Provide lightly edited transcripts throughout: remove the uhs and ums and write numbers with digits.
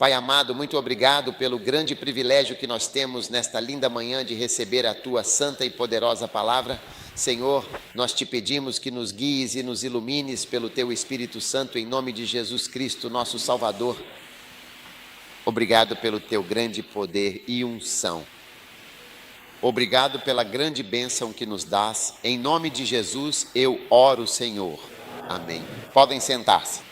Pai amado, muito obrigado pelo grande privilégio que nós temos nesta linda manhã de receber a Tua santa e poderosa palavra. Senhor, nós te pedimos que nos guies e nos ilumines pelo Teu Espírito Santo, em nome de Jesus Cristo, nosso Salvador. Obrigado pelo Teu grande poder e unção. Obrigado pela grande bênção que nos dás. Em nome de Jesus, eu oro, Senhor. Amém. Podem sentar-se.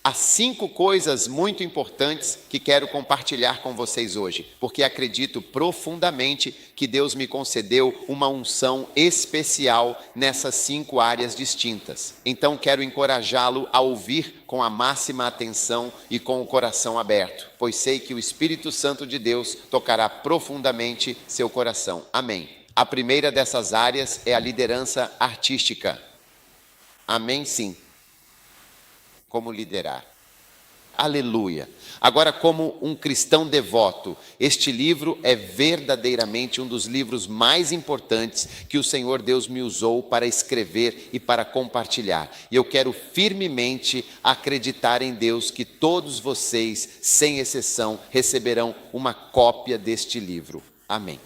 Há 5 coisas muito importantes que quero compartilhar com vocês hoje, porque acredito profundamente que Deus me concedeu uma unção especial nessas 5 áreas distintas. Então quero encorajá-lo a ouvir com a máxima atenção e com o coração aberto, pois sei que o Espírito Santo de Deus tocará profundamente seu coração. Amém. A primeira dessas áreas é a liderança artística. Amém, sim. Como liderar. Aleluia. Agora, como um cristão devoto, este livro é verdadeiramente um dos livros mais importantes que o Senhor Deus me usou para escrever e para compartilhar. E eu quero firmemente acreditar em Deus que todos vocês, sem exceção, receberão uma cópia deste livro. Amém.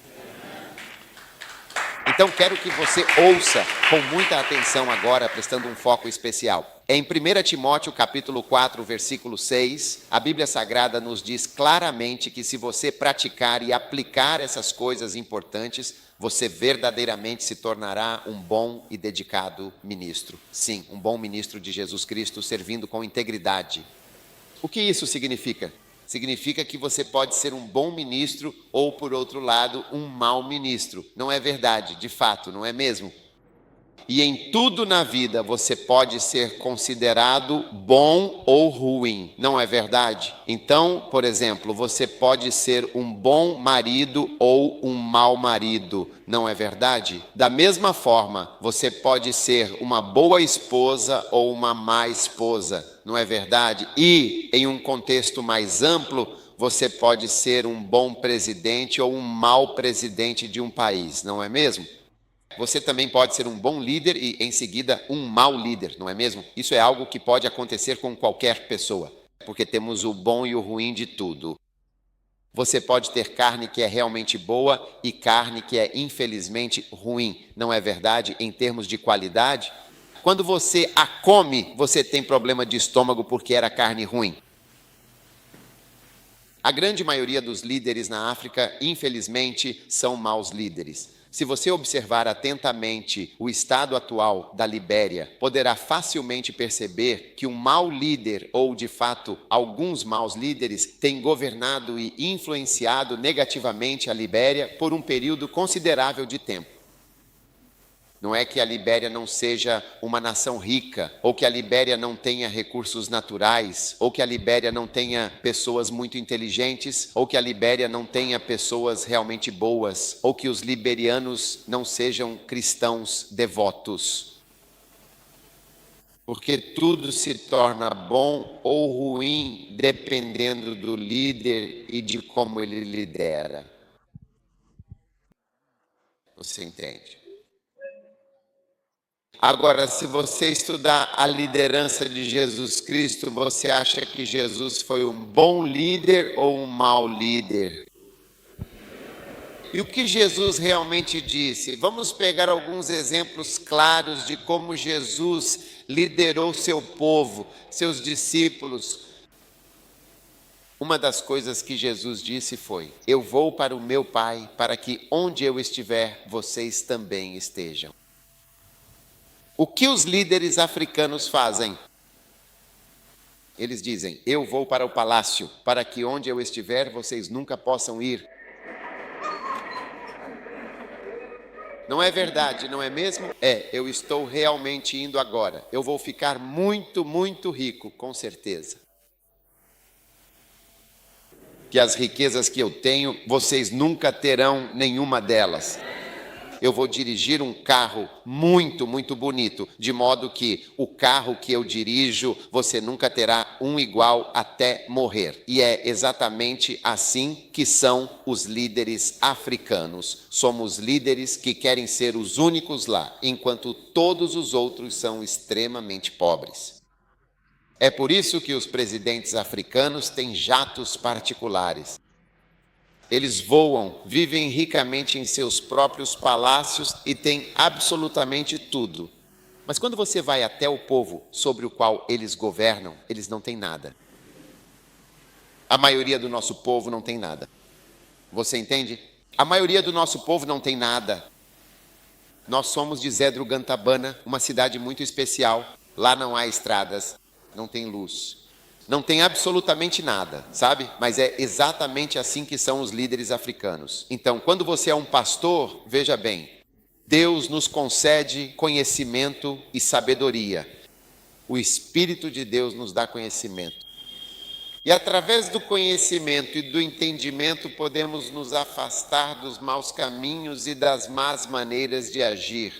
Então quero que você ouça com muita atenção agora, prestando um foco especial. Em 1 Timóteo capítulo 4, versículo 6, a Bíblia Sagrada nos diz claramente que se você praticar e aplicar essas coisas importantes, você verdadeiramente se tornará um bom e dedicado ministro. Sim, um bom ministro de Jesus Cristo, servindo com integridade. O que isso significa? Significa que você pode ser um bom ministro ou, por outro lado, um mau ministro. Não é verdade, de fato, não é mesmo? E em tudo na vida você pode ser considerado bom ou ruim, não é verdade? Então, por exemplo, você pode ser um bom marido ou um mau marido, não é verdade? Da mesma forma, você pode ser uma boa esposa ou uma má esposa, não é verdade? E, em um contexto mais amplo, você pode ser um bom presidente ou um mau presidente de um país, não é mesmo? Você também pode ser um bom líder e, em seguida, um mau líder, não é mesmo? Isso é algo que pode acontecer com qualquer pessoa, porque temos o bom e o ruim de tudo. Você pode ter carne que é realmente boa e carne que é, infelizmente, ruim, não é verdade? Em termos de qualidade, quando você a come, você tem problema de estômago porque era carne ruim. A grande maioria dos líderes na África, infelizmente, são maus líderes. Se você observar atentamente o estado atual da Libéria, poderá facilmente perceber que um mau líder, ou de fato alguns maus líderes, têm governado e influenciado negativamente a Libéria por um período considerável de tempo. Não é que a Libéria não seja uma nação rica, ou que a Libéria não tenha recursos naturais, ou que a Libéria não tenha pessoas muito inteligentes, ou que a Libéria não tenha pessoas realmente boas, ou que os liberianos não sejam cristãos devotos. Porque tudo se torna bom ou ruim dependendo do líder e de como ele lidera. Você entende? Agora, se você estudar a liderança de Jesus Cristo, você acha que Jesus foi um bom líder ou um mau líder? E o que Jesus realmente disse? Vamos pegar alguns exemplos claros de como Jesus liderou seu povo, seus discípulos. Uma das coisas que Jesus disse foi: eu vou para o meu Pai, para que onde eu estiver, vocês também estejam. O que os líderes africanos fazem? Eles dizem: eu vou para o palácio, para que onde eu estiver, vocês nunca possam ir. Não é verdade, não é mesmo? Eu estou realmente indo agora. Eu vou ficar muito, muito rico, com certeza. Que as riquezas que eu tenho, vocês nunca terão nenhuma delas. Eu vou dirigir um carro muito, muito bonito, de modo que o carro que eu dirijo, você nunca terá um igual até morrer. E é exatamente assim que são os líderes africanos. Somos líderes que querem ser os únicos lá, enquanto todos os outros são extremamente pobres. É por isso que os presidentes africanos têm jatos particulares. Eles voam, vivem ricamente em seus próprios palácios e têm absolutamente tudo. Mas quando você vai até o povo sobre o qual eles governam, eles não têm nada. A maioria do nosso povo não tem nada. Você entende? A maioria do nosso povo não tem nada. Nós somos de Zedrugantabana, uma cidade muito especial. Lá não há estradas, não tem luz. Não tem absolutamente nada, sabe? Mas é exatamente assim que são os líderes africanos. Então, quando você é um pastor, veja bem, Deus nos concede conhecimento e sabedoria. O Espírito de Deus nos dá conhecimento. E através do conhecimento e do entendimento podemos nos afastar dos maus caminhos e das más maneiras de agir.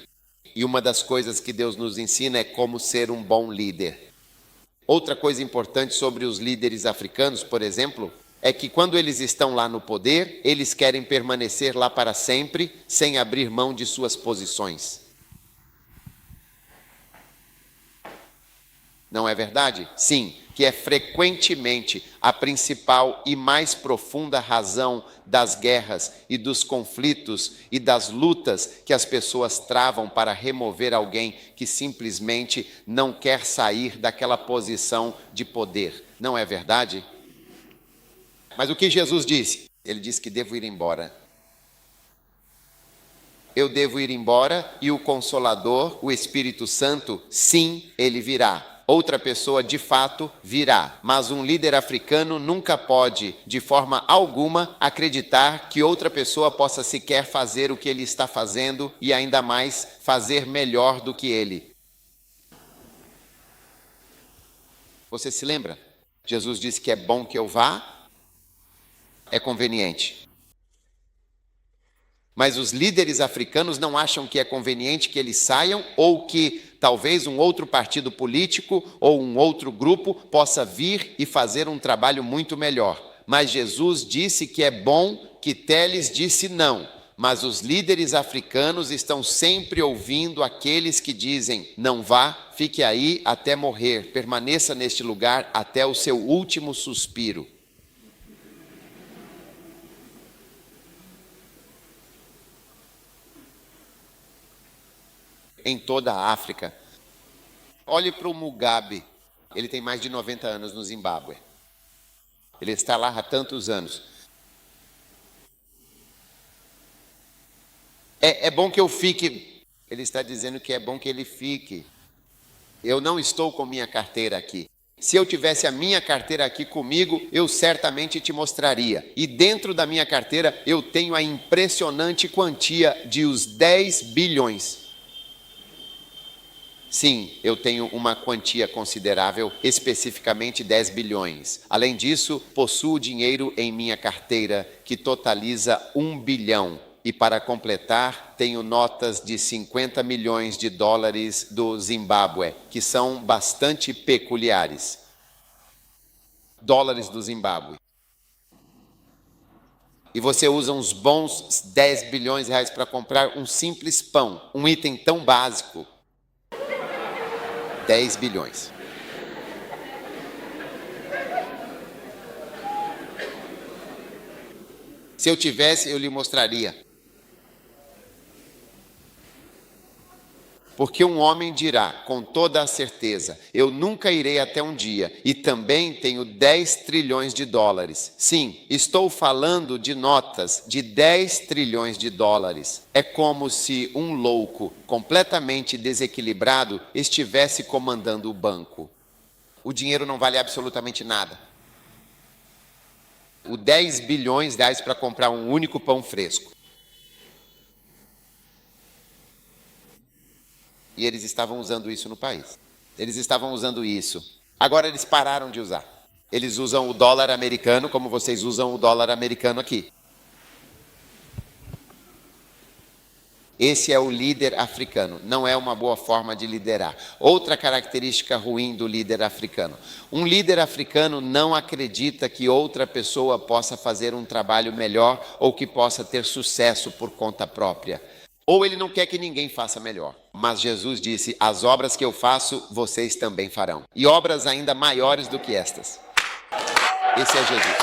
E uma das coisas que Deus nos ensina é como ser um bom líder. Outra coisa importante sobre os líderes africanos, por exemplo, é que quando eles estão lá no poder, eles querem permanecer lá para sempre, sem abrir mão de suas posições. Não é verdade? Sim, que é frequentemente a principal e mais profunda razão das guerras e dos conflitos e das lutas que as pessoas travam para remover alguém que simplesmente não quer sair daquela posição de poder. Não é verdade? Mas o que Jesus disse? Ele disse que devo ir embora. Eu devo ir embora e o Consolador, o Espírito Santo, sim, ele virá. Outra pessoa de fato virá, mas um líder africano nunca pode, de forma alguma, acreditar que outra pessoa possa sequer fazer o que ele está fazendo e ainda mais fazer melhor do que ele. Você se lembra? Jesus disse que é bom que eu vá, é conveniente. Mas os líderes africanos não acham que é conveniente que eles saiam ou que talvez um outro partido político ou um outro grupo possa vir e fazer um trabalho muito melhor. Mas Jesus disse que é bom, que Teles disse não. Mas os líderes africanos estão sempre ouvindo aqueles que dizem: não vá, fique aí até morrer, permaneça neste lugar até o seu último suspiro. Em toda a África. Olhe para o Mugabe, ele tem mais de 90 anos no Zimbábue. Ele está lá há tantos anos. É bom que eu fique. Ele está dizendo que é bom que ele fique. Eu não estou com minha carteira aqui. Se eu tivesse a minha carteira aqui comigo, eu certamente te mostraria. E dentro da minha carteira eu tenho a impressionante quantia de os 10 bilhões. Sim, eu tenho uma quantia considerável, especificamente 10 bilhões. Além disso, possuo dinheiro em minha carteira que totaliza 1 bilhão. E para completar, tenho notas de 50 milhões de dólares do Zimbábue, que são bastante peculiares. Dólares do Zimbábue. E você usa uns bons 10 bilhões de reais para comprar um simples pão, um item tão básico. 10 bilhões. Se eu tivesse, eu lhe mostraria. Porque um homem dirá, com toda a certeza, eu nunca irei até um dia, e também tenho 10 trilhões de dólares. Sim, estou falando de notas de 10 trilhões de dólares. É como se um louco, completamente desequilibrado, estivesse comandando o banco. O dinheiro não vale absolutamente nada. O 10 bilhões dá para comprar um único pão fresco. E eles estavam usando isso no país. Eles estavam usando isso. Agora eles pararam de usar. Eles usam o dólar americano como vocês usam o dólar americano aqui. Esse é o líder africano. Não é uma boa forma de liderar. Outra característica ruim do líder africano. Um líder africano não acredita que outra pessoa possa fazer um trabalho melhor ou que possa ter sucesso por conta própria. Ou ele não quer que ninguém faça melhor. Mas Jesus disse: as obras que eu faço, vocês também farão. E obras ainda maiores do que estas. Esse é Jesus.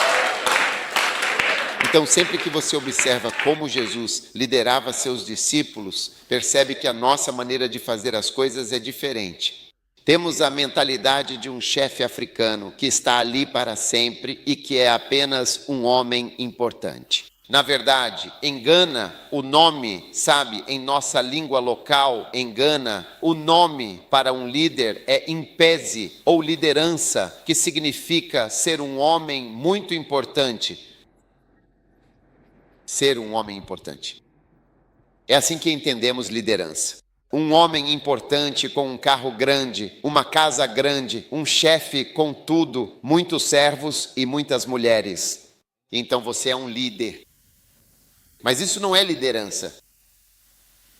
Então, sempre que você observa como Jesus liderava seus discípulos, percebe que a nossa maneira de fazer as coisas é diferente. Temos a mentalidade de um chefe africano que está ali para sempre e que é apenas um homem importante. Na verdade, em Gana, o nome, sabe, em nossa língua local, em Gana, o nome para um líder é impese, ou liderança, que significa ser um homem muito importante. Ser um homem importante. É assim que entendemos liderança. Um homem importante com um carro grande, uma casa grande, um chefe com tudo, muitos servos e muitas mulheres. Então você é um líder. Mas isso não é liderança.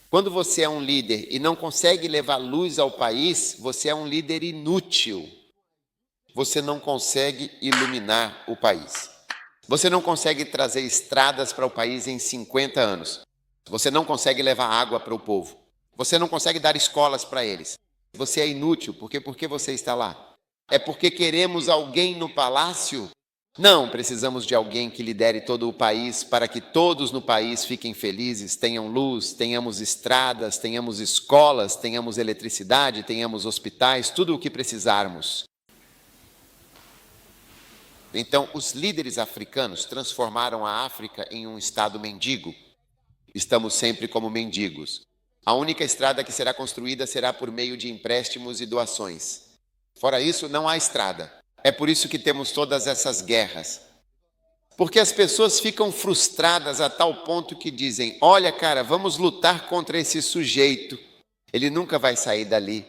Quando você é um líder e não consegue levar luz ao país, você é um líder inútil. Você não consegue iluminar o país. Você não consegue trazer estradas para o país em 50 anos. Você não consegue levar água para o povo. Você não consegue dar escolas para eles. Você é inútil, porque você está lá? É porque queremos alguém no palácio? Não, precisamos de alguém que lidere todo o país para que todos no país fiquem felizes, tenham luz, tenhamos estradas, tenhamos escolas, tenhamos eletricidade, tenhamos hospitais, tudo o que precisarmos. Então, os líderes africanos transformaram a África em um estado mendigo. Estamos sempre como mendigos. A única estrada que será construída será por meio de empréstimos e doações. Fora isso, não há estrada. É por isso que temos todas essas guerras. Porque as pessoas ficam frustradas a tal ponto que dizem: olha, cara, vamos lutar contra esse sujeito. Ele nunca vai sair dali.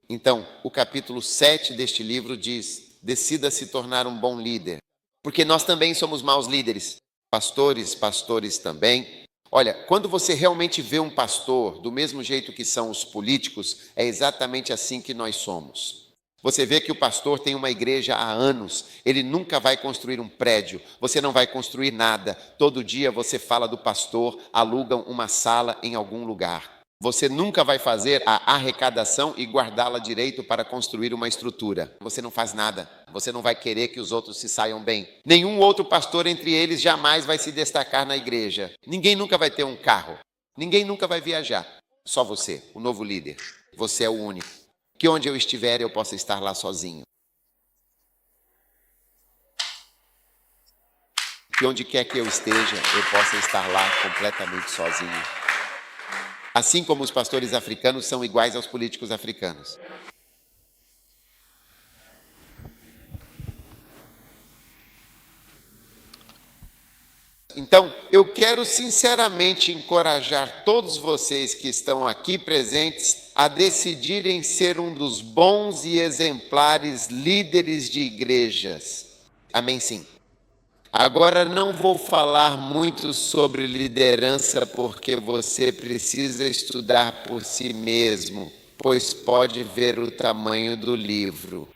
Então, o capítulo 7 deste livro diz: decida se tornar um bom líder. Porque nós também somos maus líderes. Pastores também. Olha, quando você realmente vê um pastor do mesmo jeito que são os políticos, é exatamente assim que nós somos. Você vê que o pastor tem uma igreja há anos, ele nunca vai construir um prédio, você não vai construir nada. Todo dia você fala do pastor, alugam uma sala em algum lugar. Você nunca vai fazer a arrecadação e guardá-la direito para construir uma estrutura. Você não faz nada. Você não vai querer que os outros se saiam bem. Nenhum outro pastor entre eles jamais vai se destacar na igreja. Ninguém nunca vai ter um carro. Ninguém nunca vai viajar. Só você, o novo líder. Você é o único. Que onde eu estiver, eu possa estar lá sozinho. Que onde quer que eu esteja, eu possa estar lá completamente sozinho. Assim como os pastores africanos são iguais aos políticos africanos. Então, eu quero sinceramente encorajar todos vocês que estão aqui presentes a decidirem ser um dos bons e exemplares líderes de igrejas. Amém, sim. Agora não vou falar muito sobre liderança porque você precisa estudar por si mesmo, pois pode ver o tamanho do livro.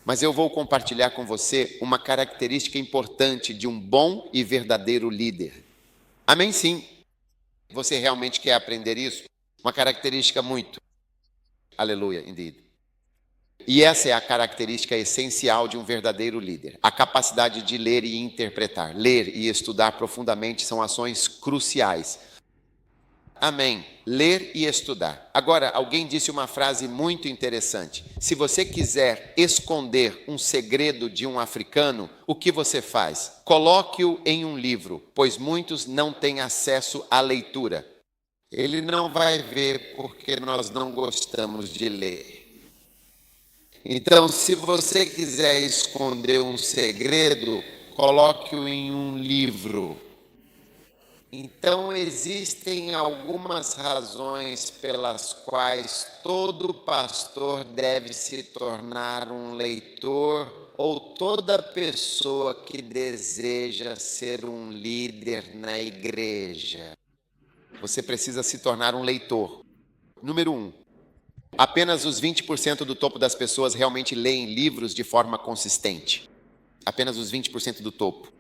Mas eu vou compartilhar com você uma característica importante de um bom e verdadeiro líder. Amém, sim. Você realmente quer aprender isso? Uma característica muito. Aleluia, indeed. E essa é a característica essencial de um verdadeiro líder. A capacidade de ler e interpretar. Ler e estudar profundamente são ações cruciais. Amém. Ler e estudar. Agora, alguém disse uma frase muito interessante. Se você quiser esconder um segredo de um africano, o que você faz? Coloque-o em um livro, pois muitos não têm acesso à leitura. Ele não vai ver porque nós não gostamos de ler. Então, se você quiser esconder um segredo, coloque-o em um livro. Então, existem algumas razões pelas quais todo pastor deve se tornar um leitor, ou toda pessoa que deseja ser um líder na igreja. Você precisa se tornar um leitor. Número 1. Apenas os 20% do topo das pessoas realmente leem livros de forma consistente. Apenas os 20% do topo.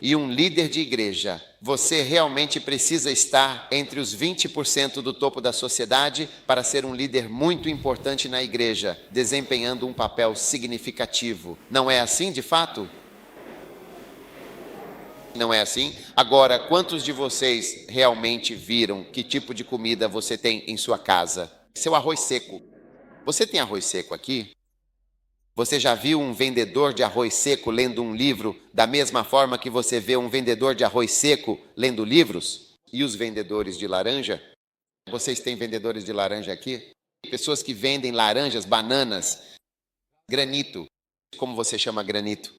e um líder de igreja, você realmente precisa estar entre os 20% do topo da sociedade para ser um líder muito importante na igreja, desempenhando um papel significativo. Não é assim de fato? Não é assim? Agora, quantos de vocês realmente viram que tipo de comida você tem em sua casa? Seu arroz seco. Você tem arroz seco aqui? Você já viu um vendedor de arroz seco lendo um livro da mesma forma que você vê um vendedor de arroz seco lendo livros? E os vendedores de laranja? Vocês têm vendedores de laranja aqui? Pessoas que vendem laranjas, bananas, granito. Como você chama granito?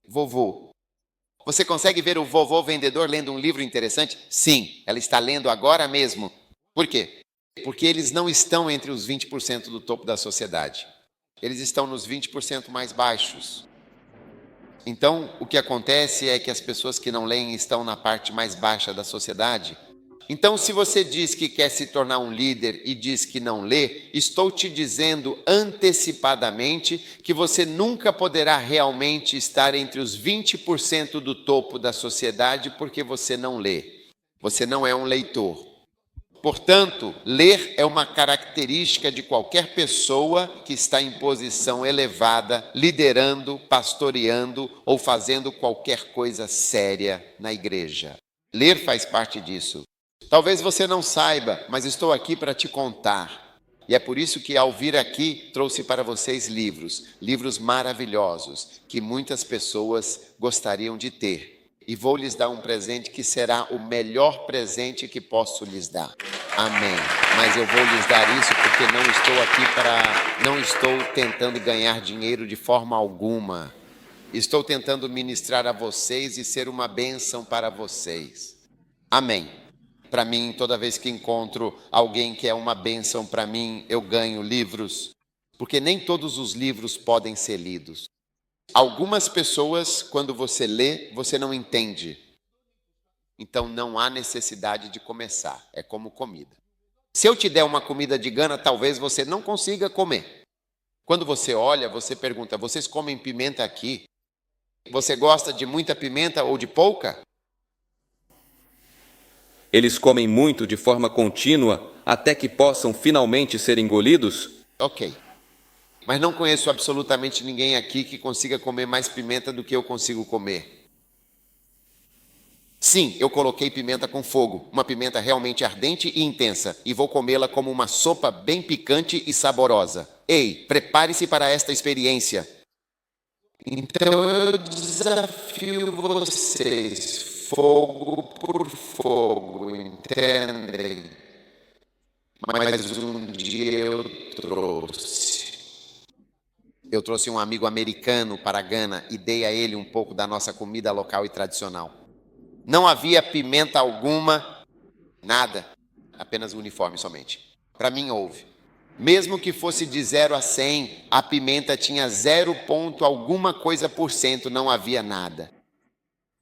Vovô. Você consegue ver o vovô vendedor lendo um livro interessante? Sim, ela está lendo agora mesmo. Por quê? Porque eles não estão entre os 20% do topo da sociedade. Eles estão nos 20% mais baixos. Então, o que acontece é que as pessoas que não leem estão na parte mais baixa da sociedade. Então, se você diz que quer se tornar um líder e diz que não lê, estou te dizendo antecipadamente que você nunca poderá realmente estar entre os 20% do topo da sociedade porque você não lê. Você não é um leitor. Portanto, ler é uma característica de qualquer pessoa que está em posição elevada, liderando, pastoreando ou fazendo qualquer coisa séria na igreja. Ler faz parte disso. Talvez você não saiba, mas estou aqui para te contar. E é por isso que ao vir aqui trouxe para vocês livros maravilhosos que muitas pessoas gostariam de ter. E vou lhes dar um presente que será o melhor presente que posso lhes dar. Amém. Mas eu vou lhes dar isso porque não estou tentando ganhar dinheiro de forma alguma. Estou tentando ministrar a vocês e ser uma bênção para vocês. Amém. Para mim, toda vez que encontro alguém que é uma bênção para mim, eu ganho livros, porque nem todos os livros podem ser lidos. Algumas pessoas, quando você lê, você não entende. Então não há necessidade de começar, é como comida. Se eu te der uma comida de Gana, talvez você não consiga comer. Quando você olha, você pergunta, vocês comem pimenta aqui? Você gosta de muita pimenta ou de pouca? Eles comem muito de forma contínua até que possam finalmente ser engolidos? Ok. Mas não conheço absolutamente ninguém aqui que consiga comer mais pimenta do que eu consigo comer. Sim, eu coloquei pimenta com fogo, uma pimenta realmente ardente e intensa, e vou comê-la como uma sopa bem picante e saborosa. Ei, prepare-se para esta experiência. Então eu desafio vocês, fogo por fogo, entendem? Mas um dia eu trouxe um amigo americano para Gana e dei a ele um pouco da nossa comida local e tradicional. Não havia pimenta alguma, nada, apenas o uniforme somente. Para mim houve. Mesmo que fosse de 0 a 100, a pimenta tinha 0 ponto alguma coisa por cento, não havia nada.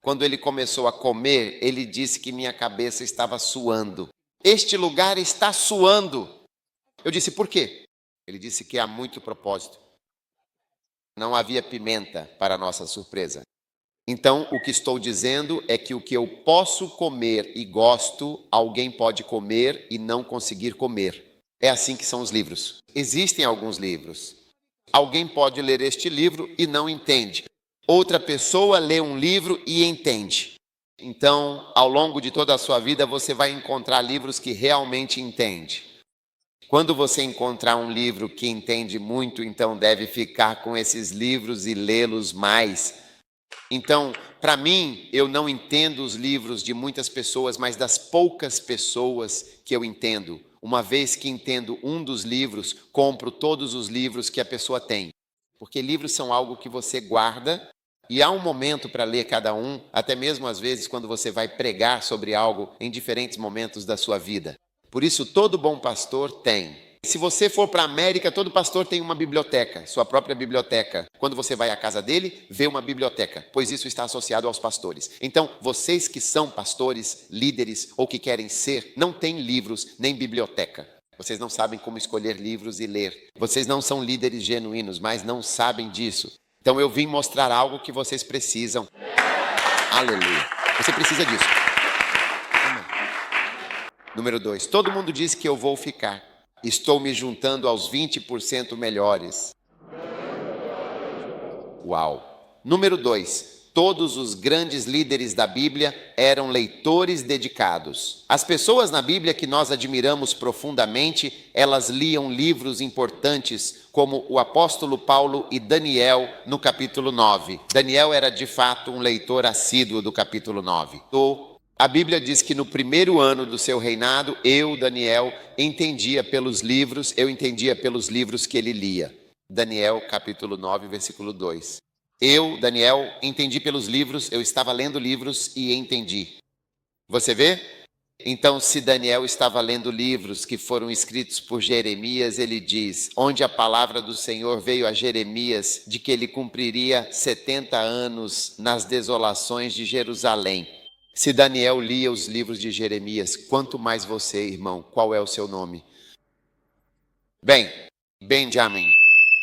Quando ele começou a comer, ele disse que minha cabeça estava suando. Este lugar está suando. Eu disse, por quê? Ele disse que há muito propósito. Não havia pimenta, para nossa surpresa. Então, o que estou dizendo é que o que eu posso comer e gosto, alguém pode comer e não conseguir comer. É assim que são os livros. Existem alguns livros. Alguém pode ler este livro e não entende. Outra pessoa lê um livro e entende. Então, ao longo de toda a sua vida, você vai encontrar livros que realmente entende. Quando você encontrar um livro que entende muito, então deve ficar com esses livros e lê-los mais. Então, para mim, eu não entendo os livros de muitas pessoas, mas das poucas pessoas que eu entendo. Uma vez que entendo um dos livros, compro todos os livros que a pessoa tem. Porque livros são algo que você guarda e há um momento para ler cada um, até mesmo às vezes quando você vai pregar sobre algo em diferentes momentos da sua vida. Por isso, todo bom pastor tem. Se você for para a América, todo pastor tem uma biblioteca, sua própria biblioteca. Quando você vai à casa dele, vê uma biblioteca, pois isso está associado aos pastores. Então, vocês que são pastores, líderes ou que querem ser, não têm livros nem biblioteca. Vocês não sabem como escolher livros e ler. Vocês não são líderes genuínos, mas não sabem disso. Então, eu vim mostrar algo que vocês precisam. Aleluia. Você precisa disso. Amém. Número 2. Todo mundo diz que eu vou ficar. Estou me juntando aos 20% melhores. Uau. Número 2. Todos os grandes líderes da Bíblia eram leitores dedicados. As pessoas na Bíblia que nós admiramos profundamente, elas liam livros importantes, como o apóstolo Paulo e Daniel no capítulo 9. Daniel era de fato um leitor assíduo do capítulo 9. A Bíblia diz que no primeiro ano do seu reinado, Daniel, entendia pelos livros que ele lia. Daniel capítulo 9, versículo 2. Daniel, entendi pelos livros, eu estava lendo livros e entendi. Você vê? Então, se Daniel estava lendo livros que foram escritos por Jeremias, ele diz, onde a palavra do Senhor veio a Jeremias, de que ele cumpriria 70 anos nas desolações de Jerusalém. Se Daniel lia os livros de Jeremias, quanto mais você, irmão, qual é o seu nome? Bem, Benjamin.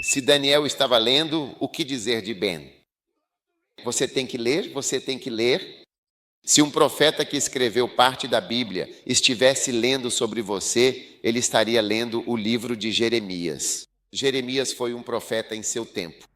Se Daniel estava lendo, o que dizer de Ben? Você tem que ler. Se um profeta que escreveu parte da Bíblia estivesse lendo sobre você, ele estaria lendo o livro de Jeremias. Jeremias foi um profeta em seu tempo.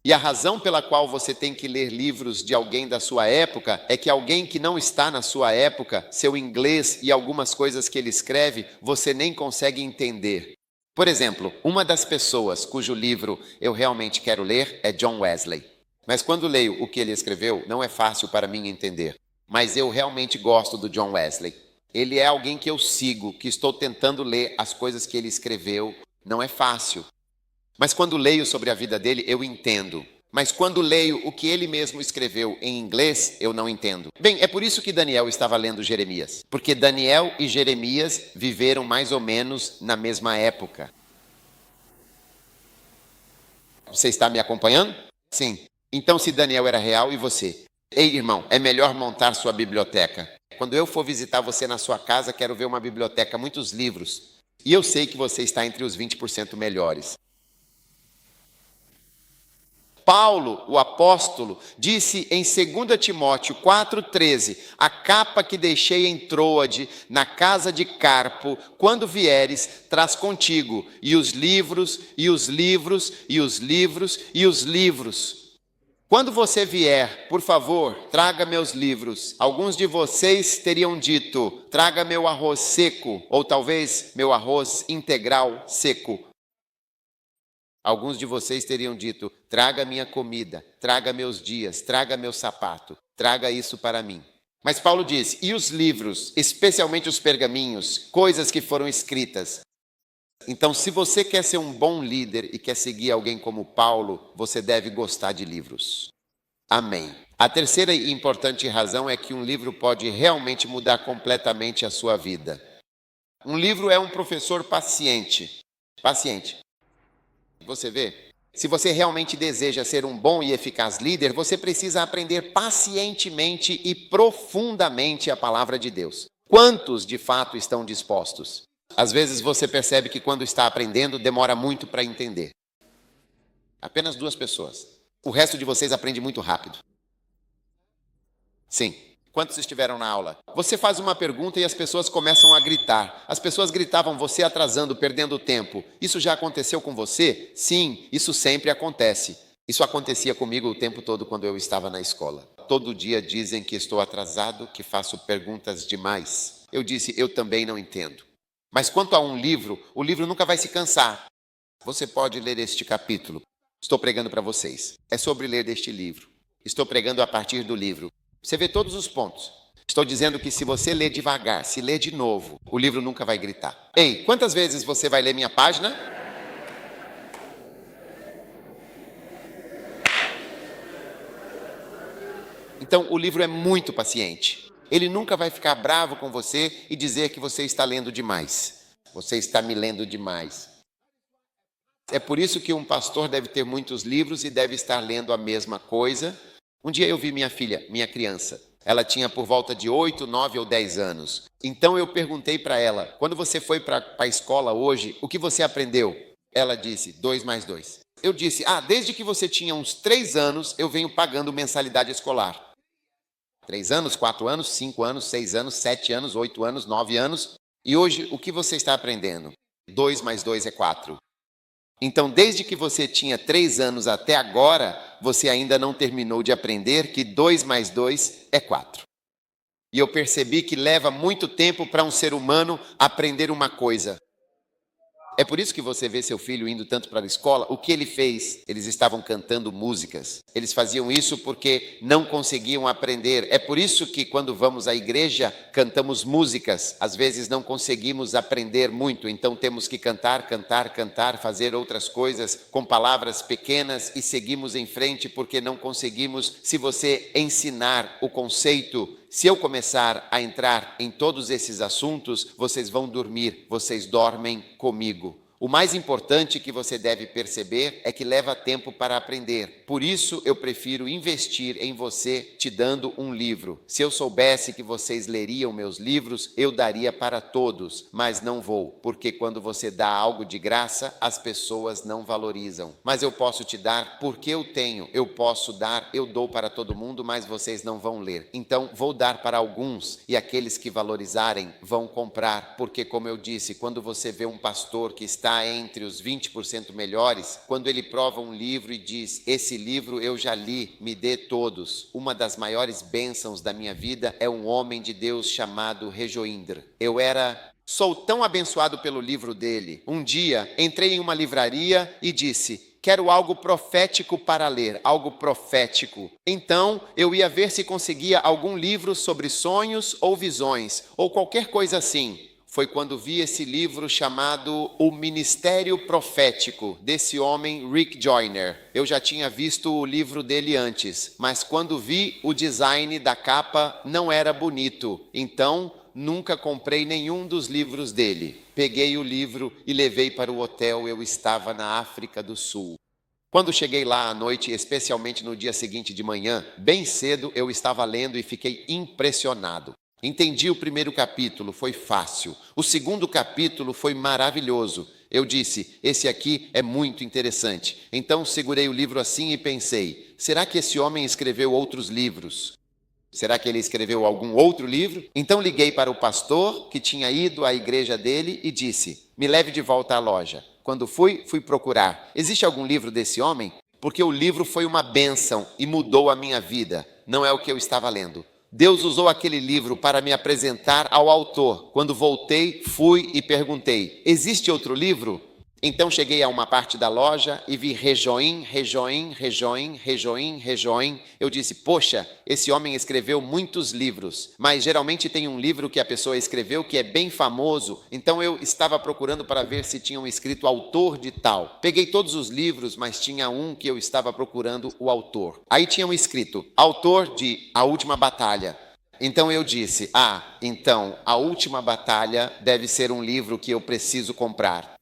E a razão pela qual você tem que ler livros de alguém da sua época é que alguém que não está na sua época, seu inglês e algumas coisas que ele escreve, você nem consegue entender. Por exemplo, uma das pessoas cujo livro eu realmente quero ler é John Wesley. Mas quando leio o que ele escreveu, não é fácil para mim entender. Mas eu realmente gosto do John Wesley. Ele é alguém que eu sigo, que estou tentando ler as coisas que ele escreveu. Não é fácil. Mas quando leio sobre a vida dele, eu entendo. Mas quando leio o que ele mesmo escreveu em inglês, eu não entendo. Bem, é por isso que Daniel estava lendo Jeremias. Porque Daniel e Jeremias viveram mais ou menos na mesma época. Você está me acompanhando? Sim. Então, se Daniel era real, e você? Ei, irmão, é melhor montar sua biblioteca. Quando eu for visitar você na sua casa, quero ver uma biblioteca, muitos livros. E eu sei que você está entre os 20% melhores. Paulo, o apóstolo, disse em 2 Timóteo 4,13, a capa que deixei em Troade, na casa de Carpo, quando vieres, traz contigo, e os livros, e os livros, e os livros, e os livros. Quando você vier, por favor, traga meus livros. Alguns de vocês teriam dito, traga meu arroz seco, ou talvez meu arroz integral seco. Alguns de vocês teriam dito, traga minha comida, traga meus dias, traga meu sapato, traga isso para mim. Mas Paulo diz, e os livros, especialmente os pergaminhos, coisas que foram escritas. Então, se você quer ser um bom líder e quer seguir alguém como Paulo, você deve gostar de livros. Amém. A terceira e importante razão é que um livro pode realmente mudar completamente a sua vida. Um livro é um professor paciente. Paciente. Você vê? Se você realmente deseja ser um bom e eficaz líder, você precisa aprender pacientemente e profundamente a palavra de Deus. Quantos de fato estão dispostos? Às vezes você percebe que quando está aprendendo, demora muito para entender. Apenas 2 pessoas. O resto de vocês aprende muito rápido. Sim. Quantos estiveram na aula? Você faz uma pergunta e as pessoas começam a gritar. As pessoas gritavam, você atrasando, perdendo tempo. Isso já aconteceu com você? Sim, isso sempre acontece. Isso acontecia comigo o tempo todo quando eu estava na escola. Todo dia dizem que estou atrasado, que faço perguntas demais. Eu disse, eu também não entendo. Mas quanto a um livro, o livro nunca vai se cansar. Você pode ler este capítulo. Estou pregando para vocês. É sobre ler deste livro. Estou pregando a partir do livro. Você vê todos os pontos. Estou dizendo que se você ler devagar, se ler de novo, o livro nunca vai gritar. Ei, quantas vezes você vai ler minha página? Então, o livro é muito paciente. Ele nunca vai ficar bravo com você e dizer que você está lendo demais. Você está me lendo demais. É por isso que um pastor deve ter muitos livros e deve estar lendo a mesma coisa. Um dia eu vi minha filha, minha criança. Ela tinha por volta de 8, 9 ou 10 anos. Então eu perguntei para ela, quando você foi para a escola hoje, o que você aprendeu? Ela disse, 2 mais 2. Eu disse, desde que você tinha uns 3 anos, eu venho pagando mensalidade escolar. 3 anos, 4 anos, 5 anos, 6 anos, 7 anos, 8 anos, 9 anos. E hoje, o que você está aprendendo? 2 mais 2 é 4. Então, desde que você tinha 3 anos até agora, você ainda não terminou de aprender que 2 mais 2 é 4. E eu percebi que leva muito tempo para um ser humano aprender uma coisa. É por isso que você vê seu filho indo tanto para a escola. O que ele fez? Eles estavam cantando músicas. Eles faziam isso porque não conseguiam aprender. É por isso que quando vamos à igreja, cantamos músicas. Às vezes não conseguimos aprender muito, então temos que cantar, cantar, cantar, fazer outras coisas com palavras pequenas e seguimos em frente porque não conseguimos. Se você ensinar o conceito, se eu começar a entrar em todos esses assuntos, vocês vão dormir, vocês dormem comigo. O mais importante que você deve perceber é que leva tempo para aprender. Por isso, eu prefiro investir em você te dando um livro. Se eu soubesse que vocês leriam meus livros, eu daria para todos, mas não vou, porque quando você dá algo de graça, as pessoas não valorizam. Mas eu posso te dar porque eu tenho, eu posso dar, eu dou para todo mundo, mas vocês não vão ler. Então, vou dar para alguns e aqueles que valorizarem vão comprar, porque como eu disse, quando você vê um pastor que está entre os 20% melhores, quando ele prova um livro e diz, esse livro eu já li, me dê todos. Uma das maiores bênçãos da minha vida é um homem de Deus chamado Rejoinder. Sou tão abençoado pelo livro dele. Um dia, entrei em uma livraria e disse, quero algo profético para ler, algo profético. Então, eu ia ver se conseguia algum livro sobre sonhos ou visões, ou qualquer coisa assim. Foi quando vi esse livro chamado O Ministério Profético, desse homem Rick Joyner. Eu já tinha visto o livro dele antes, mas quando vi o design da capa não era bonito. Então, nunca comprei nenhum dos livros dele. Peguei o livro e levei para o hotel. Eu estava na África do Sul. Quando cheguei lá à noite, especialmente no dia seguinte de manhã, bem cedo eu estava lendo e fiquei impressionado. Entendi o primeiro capítulo, foi fácil. O segundo capítulo foi maravilhoso. Eu disse, esse aqui é muito interessante. Então segurei o livro assim e pensei, será que esse homem escreveu outros livros? Será que ele escreveu algum outro livro? Então liguei para o pastor que tinha ido à igreja dele e disse, me leve de volta à loja. Quando fui procurar. Existe algum livro desse homem? Porque o livro foi uma bênção e mudou a minha vida. Não é o que eu estava lendo. Deus usou aquele livro para me apresentar ao autor. Quando voltei, fui e perguntei, existe outro livro? Então cheguei a uma parte da loja e vi Rejoim, Rejoim, Rejoim, Rejoim, Rejoim. Eu disse, poxa, esse homem escreveu muitos livros, mas geralmente tem um livro que a pessoa escreveu que é bem famoso, então eu estava procurando para ver se tinham escrito autor de tal. Peguei todos os livros, mas tinha um que eu estava procurando o autor. Aí tinham escrito, autor de A Última Batalha. Então eu disse, então A Última Batalha deve ser um livro que eu preciso comprar.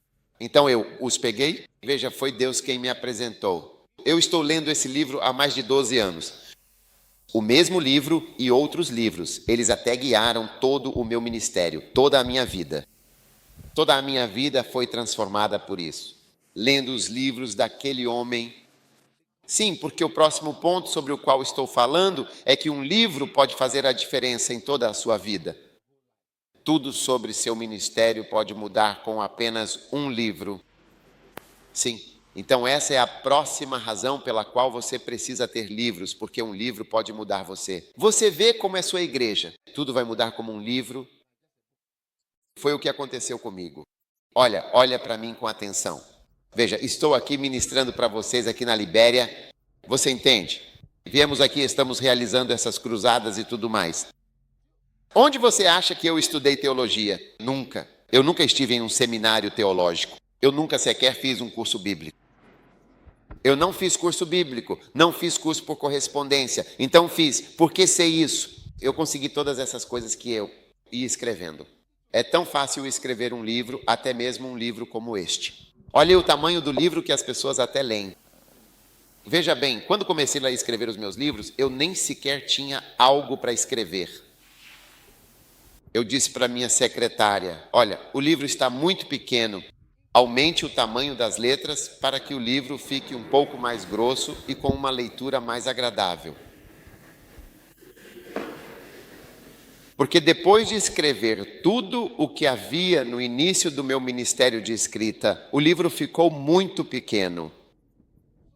Então eu os peguei, veja, foi Deus quem me apresentou. Eu estou lendo esse livro há mais de 12 anos. O mesmo livro e outros livros, eles até guiaram todo o meu ministério, toda a minha vida. Toda a minha vida foi transformada por isso. Lendo os livros daquele homem. Sim, porque o próximo ponto sobre o qual estou falando é que um livro pode fazer a diferença em toda a sua vida. Tudo sobre seu ministério pode mudar com apenas um livro. Sim, então essa é a próxima razão pela qual você precisa ter livros, porque um livro pode mudar você. Você vê como é sua igreja, tudo vai mudar como um livro. Foi o que aconteceu comigo. Olha para mim com atenção. Veja, estou aqui ministrando para vocês aqui na Libéria. Você entende? Viemos aqui, estamos realizando essas cruzadas e tudo mais. Onde você acha que eu estudei teologia? Nunca. Eu nunca estive em um seminário teológico. Eu nunca sequer fiz um curso bíblico. Eu não fiz curso bíblico, não fiz curso por correspondência. Então fiz, porque sei isso. Eu consegui todas essas coisas que eu ia escrevendo. É tão fácil escrever um livro, até mesmo um livro como este. Olha o tamanho do livro que as pessoas até leem. Veja bem, quando comecei a escrever os meus livros, eu nem sequer tinha algo para escrever. Eu disse para minha secretária, olha, o livro está muito pequeno, aumente o tamanho das letras para que o livro fique um pouco mais grosso e com uma leitura mais agradável. Porque depois de escrever tudo o que havia no início do meu ministério de escrita, o livro ficou muito pequeno.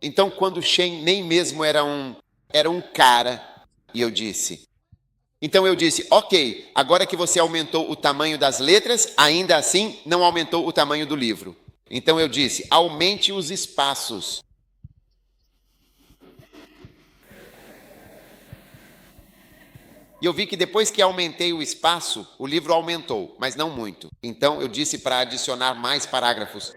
Então, quando Shem nem mesmo era um cara, e eu disse... Então eu disse, ok, agora que você aumentou o tamanho das letras, ainda assim não aumentou o tamanho do livro. Então eu disse, aumente os espaços. E eu vi que depois que aumentei o espaço, o livro aumentou, mas não muito. Então eu disse para adicionar mais parágrafos.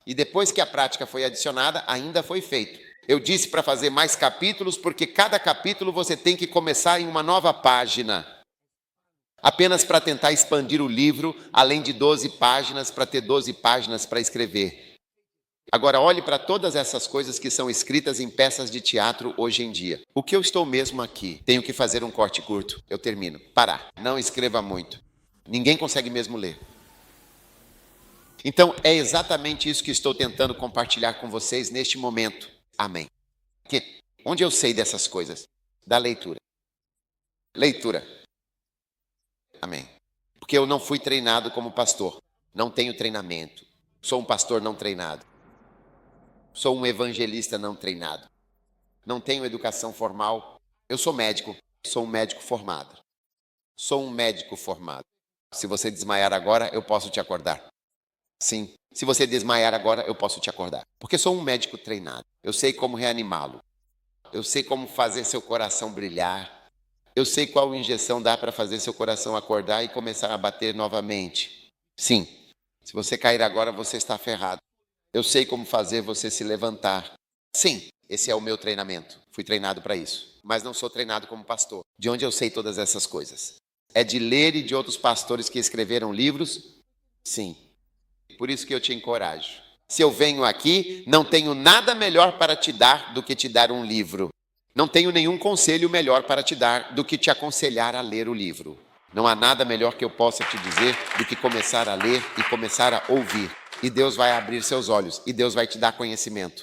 E depois que a prática foi adicionada, ainda foi feito. Eu disse para fazer mais capítulos, porque cada capítulo você tem que começar em uma nova página. Apenas para tentar expandir o livro, além de 12 páginas, para ter 12 páginas para escrever. Agora olhe para todas essas coisas que são escritas em peças de teatro hoje em dia. O que eu estou mesmo aqui? Tenho que fazer um corte curto. Eu termino. Parar. Não escreva muito. Ninguém consegue mesmo ler. Então é exatamente isso que estou tentando compartilhar com vocês neste momento. Amém. Onde eu sei dessas coisas? Da leitura. Leitura. Amém. Porque eu não fui treinado como pastor. Não tenho treinamento. Sou um pastor não treinado. Sou um evangelista não treinado. Não tenho educação formal. Eu sou médico. Sou um médico formado. Sou um médico formado. Se você desmaiar agora, eu posso te acordar. Sim. Se você desmaiar agora, eu posso te acordar. Porque sou um médico treinado. Eu sei como reanimá-lo. Eu sei como fazer seu coração brilhar. Eu sei qual injeção dá para fazer seu coração acordar e começar a bater novamente. Sim. Se você cair agora, você está ferrado. Eu sei como fazer você se levantar. Sim. Esse é o meu treinamento. Fui treinado para isso. Mas não sou treinado como pastor. De onde eu sei todas essas coisas? É de ler e de outros pastores que escreveram livros? Sim. Por isso que eu te encorajo. Se eu venho aqui, não tenho nada melhor para te dar do que te dar um livro. Não tenho nenhum conselho melhor para te dar do que te aconselhar a ler o livro. Não há nada melhor que eu possa te dizer do que começar a ler e começar a ouvir. E Deus vai abrir seus olhos e Deus vai te dar conhecimento.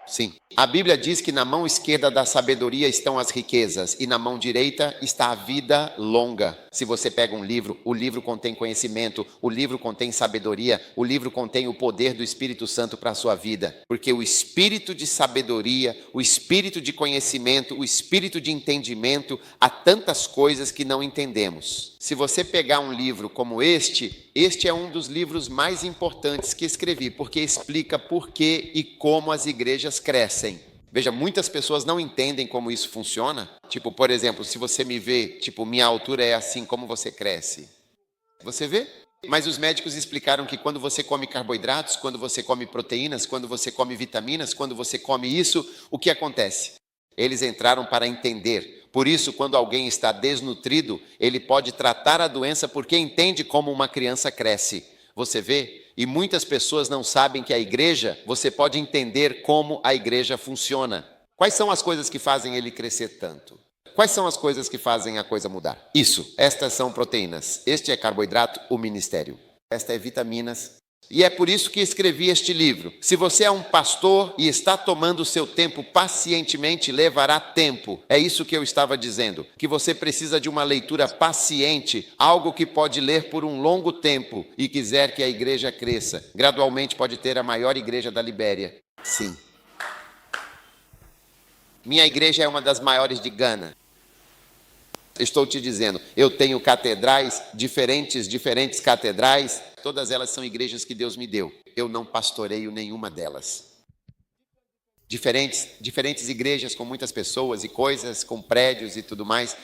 Sim. A Bíblia diz que na mão esquerda da sabedoria estão as riquezas e na mão direita está a vida longa. Se você pega um livro, o livro contém conhecimento, o livro contém sabedoria, o livro contém o poder do Espírito Santo para a sua vida. Porque o espírito de sabedoria, o espírito de conhecimento, o espírito de entendimento, há tantas coisas que não entendemos. Se você pegar um livro como este é um dos livros mais importantes que escrevi, porque explica por que e como as igrejas crescem. Veja, muitas pessoas não entendem como isso funciona. Tipo, por exemplo, se você me vê, tipo, minha altura é assim, como você cresce? Você vê? Mas os médicos explicaram que quando você come carboidratos, quando você come proteínas, quando você come vitaminas, quando você come isso, o que acontece? Eles entraram para entender. Por isso, quando alguém está desnutrido, ele pode tratar a doença porque entende como uma criança cresce. Você vê? E muitas pessoas não sabem que a igreja, você pode entender como a igreja funciona. Quais são as coisas que fazem ele crescer tanto? Quais são as coisas que fazem a coisa mudar? Isso, estas são proteínas. Este é carboidrato, o ministério. Esta é vitaminas. E é por isso que escrevi este livro. Se você é um pastor e está tomando o seu tempo pacientemente, levará tempo. É isso que eu estava dizendo. Que você precisa de uma leitura paciente, algo que pode ler por um longo tempo e quiser que a igreja cresça. Gradualmente pode ter a maior igreja da Libéria. Sim. Minha igreja é uma das maiores de Gana. Estou te dizendo, eu tenho catedrais, diferentes catedrais, todas elas são igrejas que Deus me deu. Eu não pastoreio nenhuma delas. Diferentes igrejas com muitas pessoas e coisas, com prédios e tudo mais.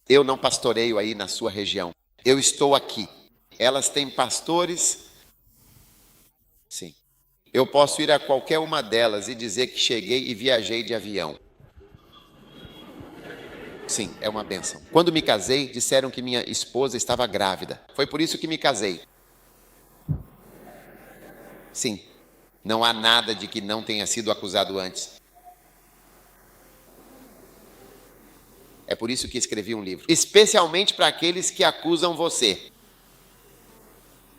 Eu não pastoreio aí na sua região. Eu estou aqui. Elas têm pastores. Sim. Eu posso ir a qualquer uma delas e dizer que cheguei e viajei de avião. Sim, é uma bênção. Quando me casei, disseram que minha esposa estava grávida. Foi por isso que me casei. Sim, não há nada de que não tenha sido acusado antes. É por isso que escrevi um livro. Especialmente para aqueles que acusam você.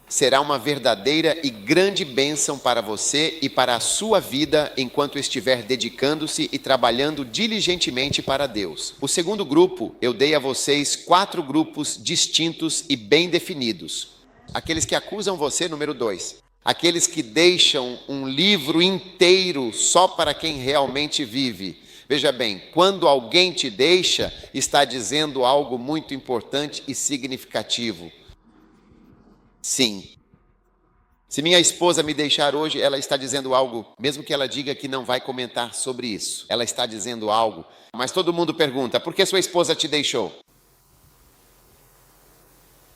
será uma verdadeira e grande bênção para você e para a sua vida enquanto estiver dedicando-se e trabalhando diligentemente para Deus. O segundo grupo, eu dei a vocês 4 grupos distintos e bem definidos. Aqueles que acusam você, número 2. Aqueles que deixam um livro inteiro só para quem realmente vive. Veja bem, quando alguém te deixa, está dizendo algo muito importante e significativo. Sim. Se minha esposa me deixar hoje, ela está dizendo algo, mesmo que ela diga que não vai comentar sobre isso. Ela está dizendo algo, mas todo mundo pergunta, por que sua esposa te deixou?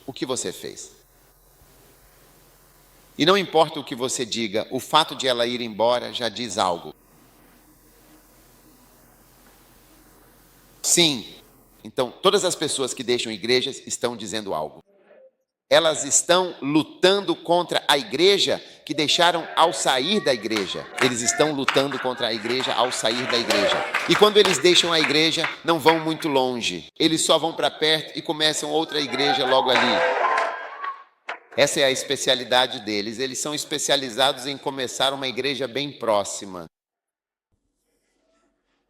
O que você fez? E não importa o que você diga, o fato de ela ir embora já diz algo. Sim. Então, todas as pessoas que deixam igrejas estão dizendo algo. Elas estão lutando contra a igreja que deixaram ao sair da igreja. Eles estão lutando contra a igreja ao sair da igreja. E quando eles deixam a igreja, não vão muito longe. Eles só vão para perto e começam outra igreja logo ali. Essa é a especialidade deles. Eles são especializados em começar uma igreja bem próxima.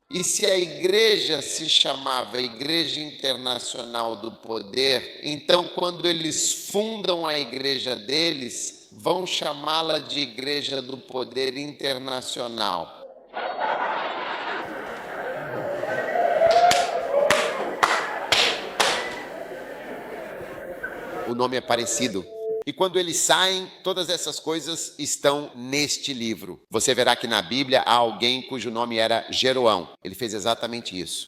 E se a igreja se chamava Igreja Internacional do Poder, então quando eles fundam a igreja deles, vão chamá-la de Igreja do Poder Internacional. O nome é parecido. E quando eles saem, todas essas coisas estão neste livro. Você verá que na Bíblia há alguém cujo nome era Jeroão. Ele fez exatamente isso.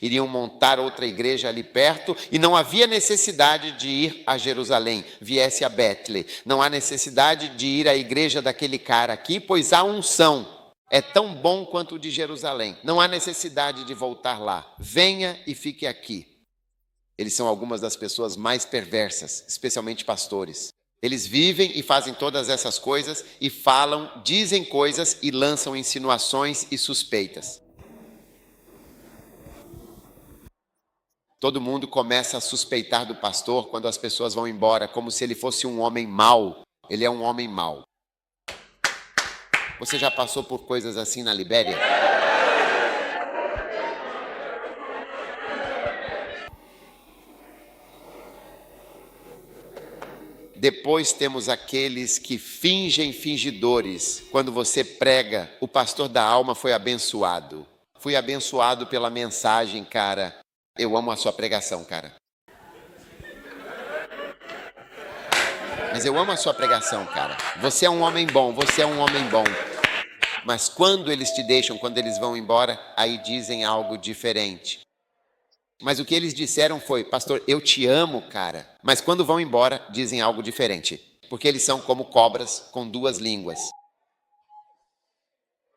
Iriam montar outra igreja ali perto e não havia necessidade de ir a Jerusalém, viesse a Betlém. Não há necessidade de ir à igreja daquele cara aqui, pois a unção é tão bom quanto o de Jerusalém. Não há necessidade de voltar lá. Venha e fique aqui. Eles são algumas das pessoas mais perversas, especialmente pastores. Eles vivem e fazem todas essas coisas e falam, dizem coisas e lançam insinuações e suspeitas. Todo mundo começa a suspeitar do pastor quando as pessoas vão embora, como se ele fosse um homem mau. Ele é um homem mau. Você já passou por coisas assim na Libéria? Depois temos aqueles que fingem fingidores. Quando você prega, o pastor da alma foi abençoado. Fui abençoado pela mensagem, cara. Eu amo a sua pregação, cara. Mas eu amo a sua pregação, cara. Você é um homem bom, você é um homem bom. Mas quando eles te deixam, quando eles vão embora, aí dizem algo diferente. Mas o que eles disseram foi, pastor, eu te amo, cara. Mas quando vão embora, dizem algo diferente. Porque eles são como cobras com 2 línguas.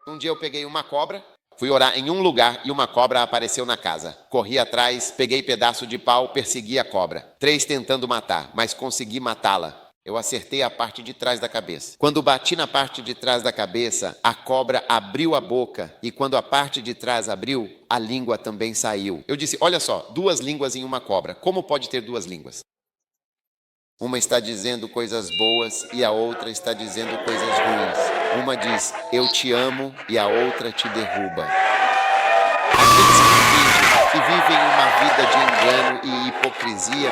Um dia eu peguei uma cobra, fui orar em um lugar e uma cobra apareceu na casa. Corri atrás, peguei pedaço de pau, persegui a cobra. 3 tentando matar, mas consegui matá-la. Eu acertei a parte de trás da cabeça. Quando bati na parte de trás da cabeça, a cobra abriu a boca e quando a parte de trás abriu, a língua também saiu. Eu disse, olha só, 2 línguas em uma cobra. Como pode ter 2 línguas? Uma está dizendo coisas boas e a outra está dizendo coisas ruins. Uma diz, eu te amo e a outra te derruba. Aqueles que vivem uma vida de engano e hipocrisia,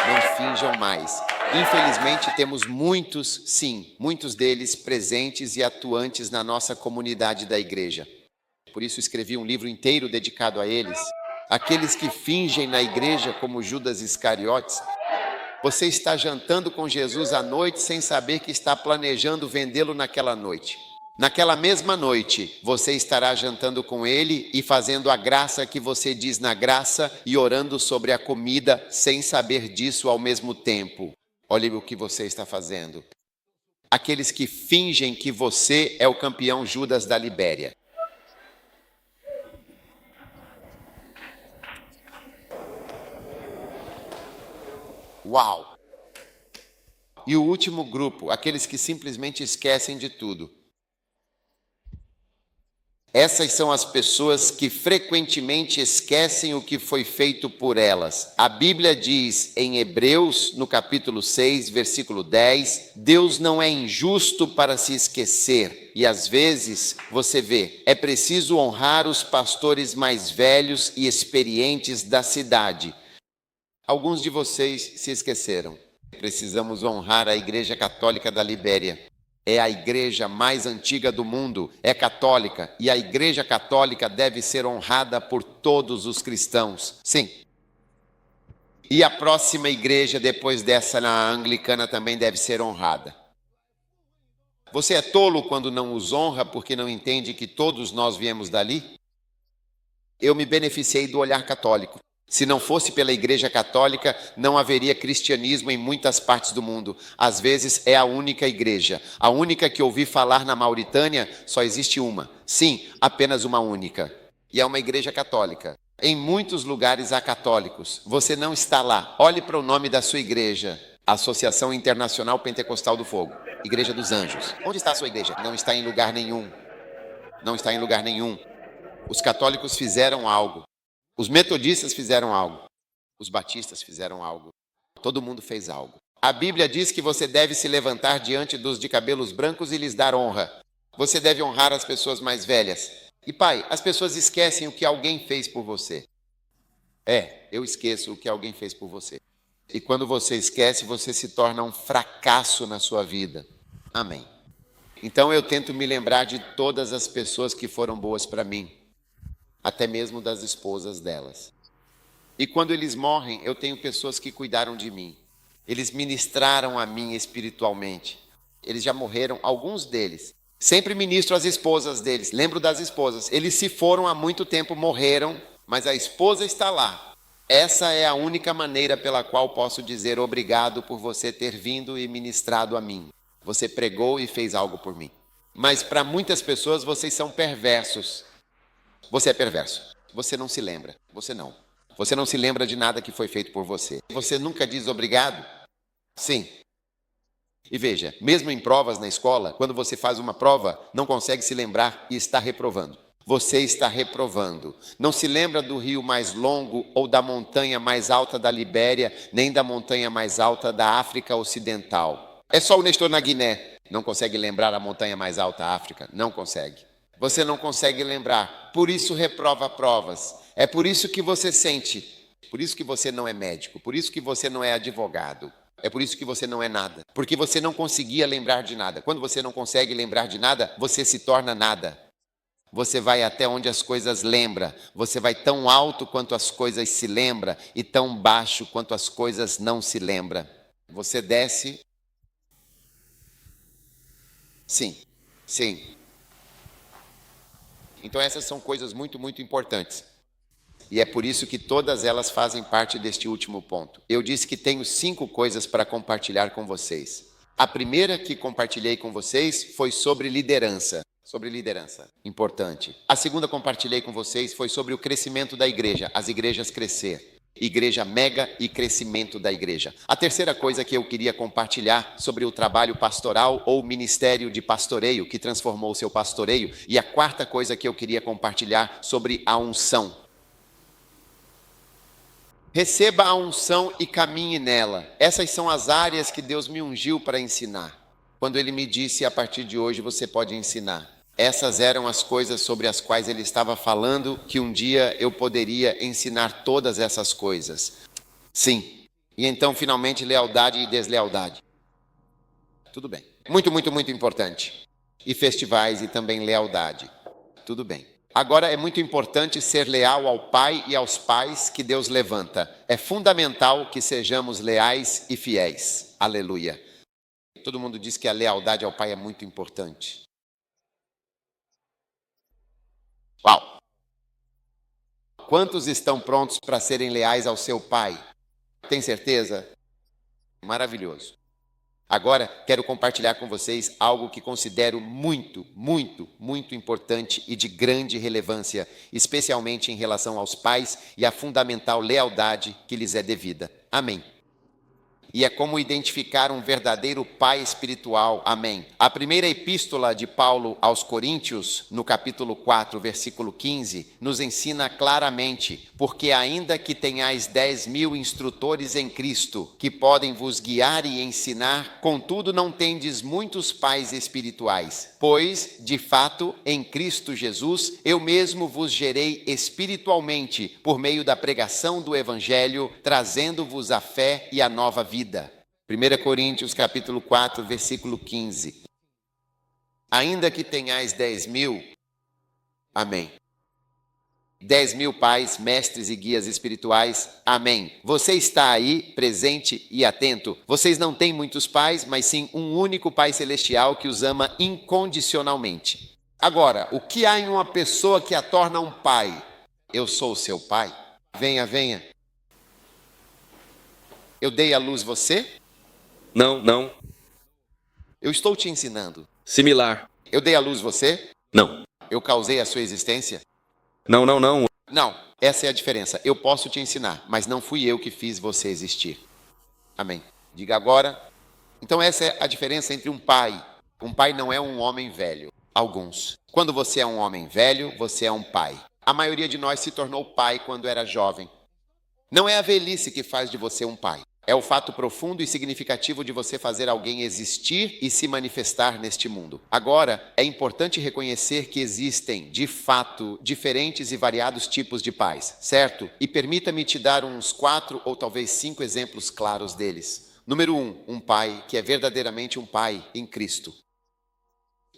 não finjam mais. Infelizmente, temos muitos, sim, muitos deles presentes e atuantes na nossa comunidade da igreja. Por isso escrevi um livro inteiro dedicado a eles. Aqueles que fingem na igreja como Judas Iscariotes. Você está jantando com Jesus à noite sem saber que está planejando vendê-lo naquela noite. Naquela mesma noite, você estará jantando com ele e fazendo a graça que você diz na graça e orando sobre a comida sem saber disso ao mesmo tempo. Olhe o que você está fazendo. Aqueles que fingem que você é o campeão Judas da Libéria. Uau! E o último grupo, aqueles que simplesmente esquecem de tudo. Essas são as pessoas que frequentemente esquecem o que foi feito por elas. A Bíblia diz em Hebreus, no capítulo 6, versículo 10, Deus não é injusto para se esquecer. E às vezes, você vê, é preciso honrar os pastores mais velhos e experientes da cidade. Alguns de vocês se esqueceram. Precisamos honrar a Igreja Católica da Libéria. É a igreja mais antiga do mundo, é católica, e a Igreja Católica deve ser honrada por todos os cristãos. Sim. E a próxima igreja, depois dessa, na anglicana, também deve ser honrada. Você é tolo quando não os honra porque não entende que todos nós viemos dali? Eu me beneficiei do olhar católico. Se não fosse pela Igreja Católica, não haveria cristianismo em muitas partes do mundo. Às vezes é a única igreja. A única que ouvi falar na Mauritânia, só existe uma. Sim, apenas uma única. E é uma igreja católica. Em muitos lugares há católicos. Você não está lá. Olhe para o nome da sua igreja. Associação Internacional Pentecostal do Fogo. Igreja dos Anjos. Onde está a sua igreja? Não está em lugar nenhum. Não está em lugar nenhum. Os católicos fizeram algo. Os metodistas fizeram algo. Os batistas fizeram algo. Todo mundo fez algo. A Bíblia diz que você deve se levantar diante dos de cabelos brancos e lhes dar honra. Você deve honrar as pessoas mais velhas. E pai, as pessoas esquecem o que alguém fez por você. Eu esqueço o que alguém fez por você. E quando você esquece, você se torna um fracasso na sua vida. Amém. Então eu tento me lembrar de todas as pessoas que foram boas para mim. Até mesmo das esposas delas. E quando eles morrem, eu tenho pessoas que cuidaram de mim. Eles ministraram a mim espiritualmente. Eles já morreram, alguns deles. Sempre ministro às esposas deles, lembro das esposas. Eles se foram há muito tempo, morreram, mas a esposa está lá. Essa é a única maneira pela qual posso dizer obrigado por você ter vindo e ministrado a mim. Você pregou e fez algo por mim. Mas para muitas pessoas vocês são perversos. Você é perverso. Você não se lembra. Você não. Você não se lembra de nada que foi feito por você. Você nunca diz obrigado? Sim. E veja, mesmo em provas na escola, quando você faz uma prova, não consegue se lembrar e está reprovando. Você está reprovando. Não se lembra do rio mais longo ou da montanha mais alta da Libéria, nem da montanha mais alta da África Ocidental. É só o Nestor na Guiné. Não consegue lembrar a montanha mais alta da África? Não consegue. Você não consegue lembrar, por isso reprova provas. É por isso que você sente, por isso que você não é médico, por isso que você não é advogado. É por isso que você não é nada, porque você não conseguia lembrar de nada. Quando você não consegue lembrar de nada, você se torna nada. Você vai até onde as coisas lembram, você vai tão alto quanto as coisas se lembram e tão baixo quanto as coisas não se lembram. Você desce. Sim, sim. Então essas são coisas muito, muito importantes. E é por isso que todas elas fazem parte deste último ponto. Eu disse que tenho 5 coisas para compartilhar com vocês. A primeira que compartilhei com vocês foi sobre liderança. Sobre liderança. Importante. A segunda compartilhei com vocês foi sobre o crescimento da igreja. As igrejas crescer. Igreja mega e crescimento da igreja. A terceira coisa que eu queria compartilhar sobre o trabalho pastoral ou ministério de pastoreio que transformou o seu pastoreio. E a quarta coisa que eu queria compartilhar sobre a unção. Receba a unção e caminhe nela. Essas são as áreas que Deus me ungiu para ensinar. Quando Ele me disse, a partir de hoje você pode ensinar. Essas eram as coisas sobre as quais Ele estava falando, que um dia eu poderia ensinar todas essas coisas. Sim. E então, finalmente, lealdade e deslealdade. Tudo bem. Muito, muito, muito importante. E festivais e também lealdade. Tudo bem. Agora é muito importante ser leal ao pai e aos pais que Deus levanta. É fundamental que sejamos leais e fiéis. Aleluia. Todo mundo diz que a lealdade ao pai é muito importante. Uau! Quantos estão prontos para serem leais ao seu pai? Tem certeza? Maravilhoso. Agora, quero compartilhar com vocês algo que considero muito, muito, muito importante e de grande relevância, especialmente em relação aos pais e a fundamental lealdade que lhes é devida. Amém. E é como identificar um verdadeiro pai espiritual. Amém. A primeira epístola de Paulo aos Coríntios, no capítulo 4, versículo 15, nos ensina claramente: porque ainda que tenhais 10.000 instrutores em Cristo, que podem vos guiar e ensinar, contudo não tendes muitos pais espirituais. Pois, de fato, em Cristo Jesus, eu mesmo vos gerei espiritualmente, por meio da pregação do Evangelho, trazendo-vos a fé e a nova vida. 1 Coríntios capítulo 4, versículo 15. Ainda que tenhais 10.000, amém. 10.000 pais, mestres e guias espirituais, amém. Você está aí, presente e atento. Vocês não têm muitos pais, mas sim um único Pai Celestial que os ama incondicionalmente. Agora, o que há em uma pessoa que a torna um pai? Eu sou o seu pai? Venha, venha. Eu dei à luz você? Não. Eu estou te ensinando. Similar. Eu dei à luz você? Não. Eu causei a sua existência? Não. Não, essa é a diferença. Eu posso te ensinar, mas não fui eu que fiz você existir. Amém. Diga agora. Então essa é a diferença entre um pai. Um pai não é um homem velho. Alguns. Quando você é um homem velho, você é um pai. A maioria de nós se tornou pai quando era jovem. Não é a velhice que faz de você um pai. É o fato profundo e significativo de você fazer alguém existir e se manifestar neste mundo. Agora, é importante reconhecer que existem, de fato, diferentes e variados tipos de pais, certo? E permita-me te dar uns 4 ou talvez 5 exemplos claros deles. Número 1, um pai que é verdadeiramente um pai em Cristo.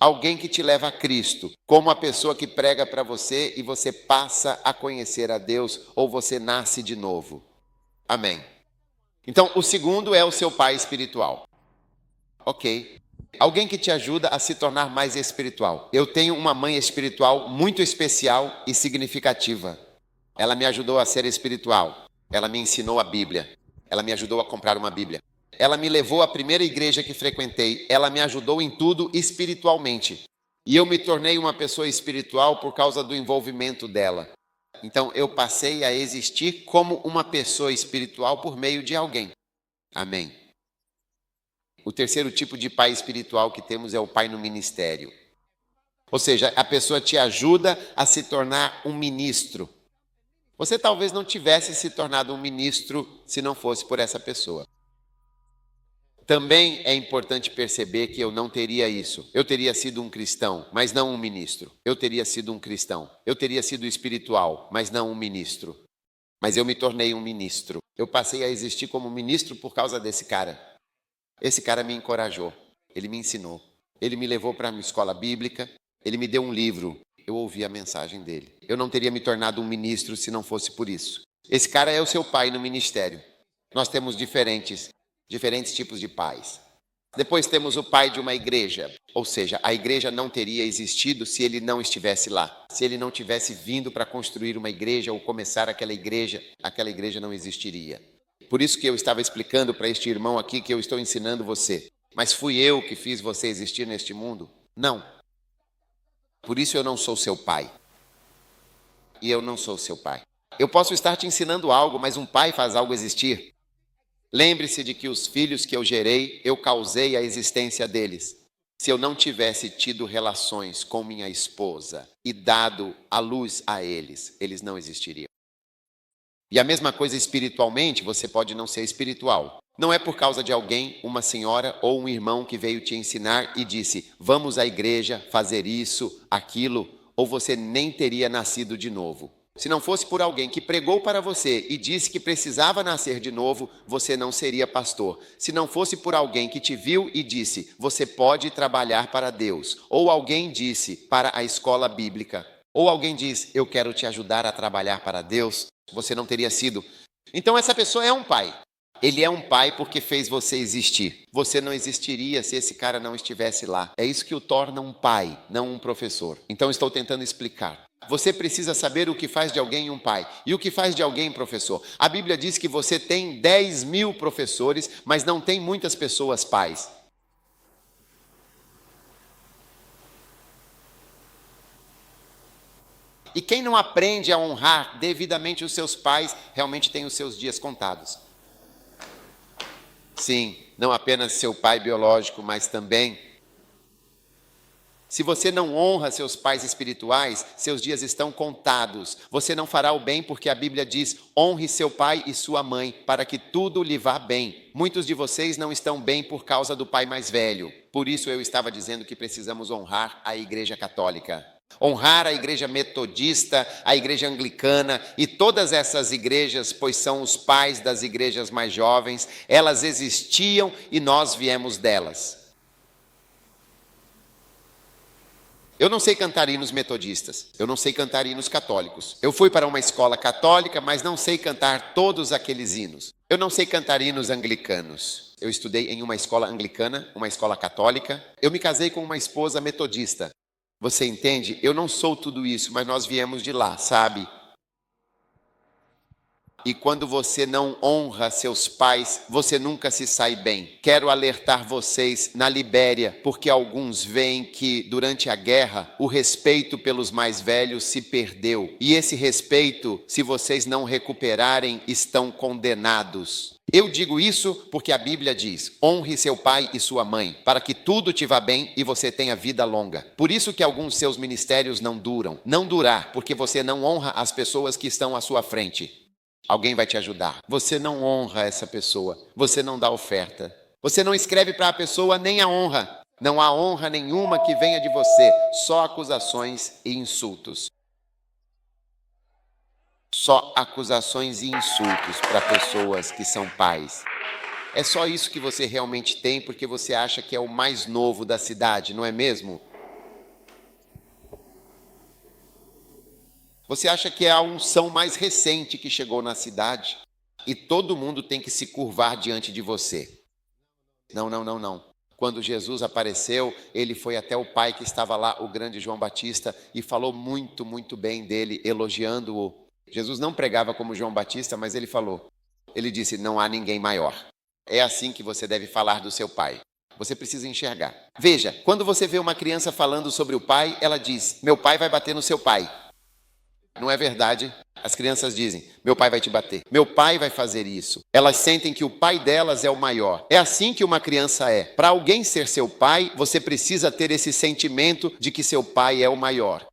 Alguém que te leva a Cristo, como a pessoa que prega para você e você passa a conhecer a Deus ou você nasce de novo. Amém. Então, o segundo é o seu pai espiritual. Ok. Alguém que te ajuda a se tornar mais espiritual. Eu tenho uma mãe espiritual muito especial e significativa. Ela me ajudou a ser espiritual. Ela me ensinou a Bíblia. Ela me ajudou a comprar uma Bíblia. Ela me levou à primeira igreja que frequentei. Ela me ajudou em tudo espiritualmente. E eu me tornei uma pessoa espiritual por causa do envolvimento dela. Então, eu passei a existir como uma pessoa espiritual por meio de alguém. Amém. O terceiro tipo de pai espiritual que temos é o pai no ministério. Ou seja, a pessoa te ajuda a se tornar um ministro. Você talvez não tivesse se tornado um ministro se não fosse por essa pessoa. Também é importante perceber que eu não teria isso. Eu teria sido um cristão, mas não um ministro. Eu teria sido um cristão. Eu teria sido espiritual, mas não um ministro. Mas eu me tornei um ministro. Eu passei a existir como ministro por causa desse cara. Esse cara me encorajou. Ele me ensinou. Ele me levou para uma escola bíblica. Ele me deu um livro. Eu ouvi a mensagem dele. Eu não teria me tornado um ministro se não fosse por isso. Esse cara é o seu pai no ministério. Nós temos diferentes tipos de pais. Depois temos o pai de uma igreja, ou seja, a igreja não teria existido se ele não estivesse lá. Se ele não tivesse vindo para construir uma igreja ou começar aquela igreja não existiria. Por isso que eu estava explicando para este irmão aqui que eu estou ensinando você. Mas fui eu que fiz você existir neste mundo? Não. Por isso eu não sou seu pai. E eu não sou seu pai. Eu posso estar te ensinando algo, mas um pai faz algo existir. Lembre-se de que os filhos que eu gerei, eu causei a existência deles. Se eu não tivesse tido relações com minha esposa e dado a luz a eles, eles não existiriam. E a mesma coisa espiritualmente, você pode não ser espiritual. Não é por causa de alguém, uma senhora ou um irmão que veio te ensinar e disse, vamos à igreja fazer isso, aquilo, ou você nem teria nascido de novo. Se não fosse por alguém que pregou para você e disse que precisava nascer de novo, você não seria pastor. Se não fosse por alguém que te viu e disse, você pode trabalhar para Deus. Ou alguém disse para a escola bíblica. Ou alguém diz, eu quero te ajudar a trabalhar para Deus. Você não teria sido. Então essa pessoa é um pai. Ele é um pai porque fez você existir. Você não existiria se esse cara não estivesse lá. É isso que o torna um pai, não um professor. Então estou tentando explicar. Você precisa saber o que faz de alguém um pai. E o que faz de alguém professor. A Bíblia diz que você tem 10.000 professores, mas não tem muitas pessoas pais. E quem não aprende a honrar devidamente os seus pais, realmente tem os seus dias contados. Sim, não apenas seu pai biológico, mas também. Se você não honra seus pais espirituais, seus dias estão contados. Você não fará o bem porque a Bíblia diz: honre seu pai e sua mãe, para que tudo lhe vá bem. Muitos de vocês não estão bem por causa do pai mais velho. Por isso eu estava dizendo que precisamos honrar a Igreja Católica. Honrar a Igreja Metodista, a Igreja Anglicana e todas essas igrejas, pois são os pais das igrejas mais jovens. Elas existiam e nós viemos delas. Eu não sei cantar hinos metodistas, eu não sei cantar hinos católicos. Eu fui para uma escola católica, mas não sei cantar todos aqueles hinos. Eu não sei cantar hinos anglicanos. Eu estudei em uma escola anglicana, uma escola católica. Eu me casei com uma esposa metodista. Você entende? Eu não sou tudo isso, mas nós viemos de lá, sabe? E quando você não honra seus pais, você nunca se sai bem. Quero alertar vocês na Libéria, porque alguns veem que durante a guerra o respeito pelos mais velhos se perdeu. E esse respeito, se vocês não recuperarem, estão condenados. Eu digo isso porque a Bíblia diz: honre seu pai e sua mãe, para que tudo te vá bem e você tenha vida longa. Por isso que alguns seus ministérios não duram. Não durar, porque você não honra as pessoas que estão à sua frente. Alguém vai te ajudar. Você não honra essa pessoa. Você não dá oferta. Você não escreve para a pessoa nem a honra. Não há honra nenhuma que venha de você. Só acusações e insultos. Só acusações e insultos para pessoas que são pais. É só isso que você realmente tem porque você acha que é o mais novo da cidade, não é mesmo? Você acha que é a unção mais recente que chegou na cidade e todo mundo tem que se curvar diante de você. Não. Quando Jesus apareceu, ele foi até o pai que estava lá, o grande João Batista, e falou muito, muito bem dele, elogiando-o. Jesus não pregava como João Batista, mas ele falou. Ele disse: não há ninguém maior. É assim que você deve falar do seu pai. Você precisa enxergar. Veja, quando você vê uma criança falando sobre o pai, ela diz: meu pai vai bater no seu pai. Não é verdade? As crianças dizem: meu pai vai te bater, meu pai vai fazer isso. Elas sentem que o pai delas é o maior. É assim que uma criança é. Para alguém ser seu pai, você precisa ter esse sentimento de que seu pai é o maior.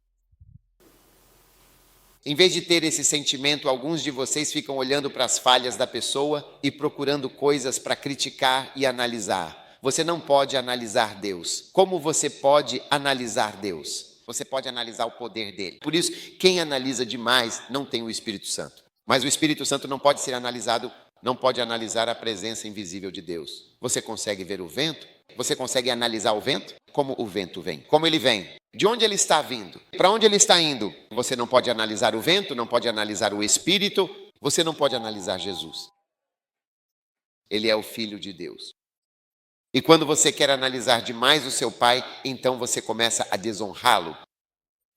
Em vez de ter esse sentimento, alguns de vocês ficam olhando para as falhas da pessoa e procurando coisas para criticar e analisar. Você não pode analisar Deus. Como você pode analisar Deus? Você pode analisar o poder dele. Por isso, quem analisa demais não tem o Espírito Santo. Mas o Espírito Santo não pode ser analisado, não pode analisar a presença invisível de Deus. Você consegue ver o vento? Você consegue analisar o vento? Como o vento vem? Como ele vem? De onde ele está vindo? Para onde ele está indo? Você não pode analisar o vento, não pode analisar o Espírito, você não pode analisar Jesus. Ele é o Filho de Deus. E quando você quer analisar demais o seu pai, então você começa a desonrá-lo.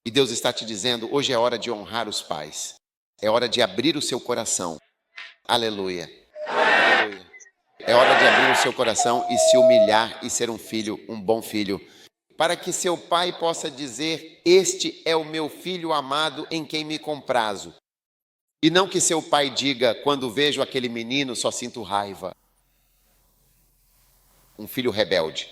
E Deus está te dizendo: hoje é hora de honrar os pais. É hora de abrir o seu coração. Aleluia. Aleluia. É hora de abrir o seu coração e se humilhar e ser um filho, um bom filho. Para que seu pai possa dizer: este é o meu filho amado em quem me comprazo. E não que seu pai diga: quando vejo aquele menino só sinto raiva. Um filho rebelde.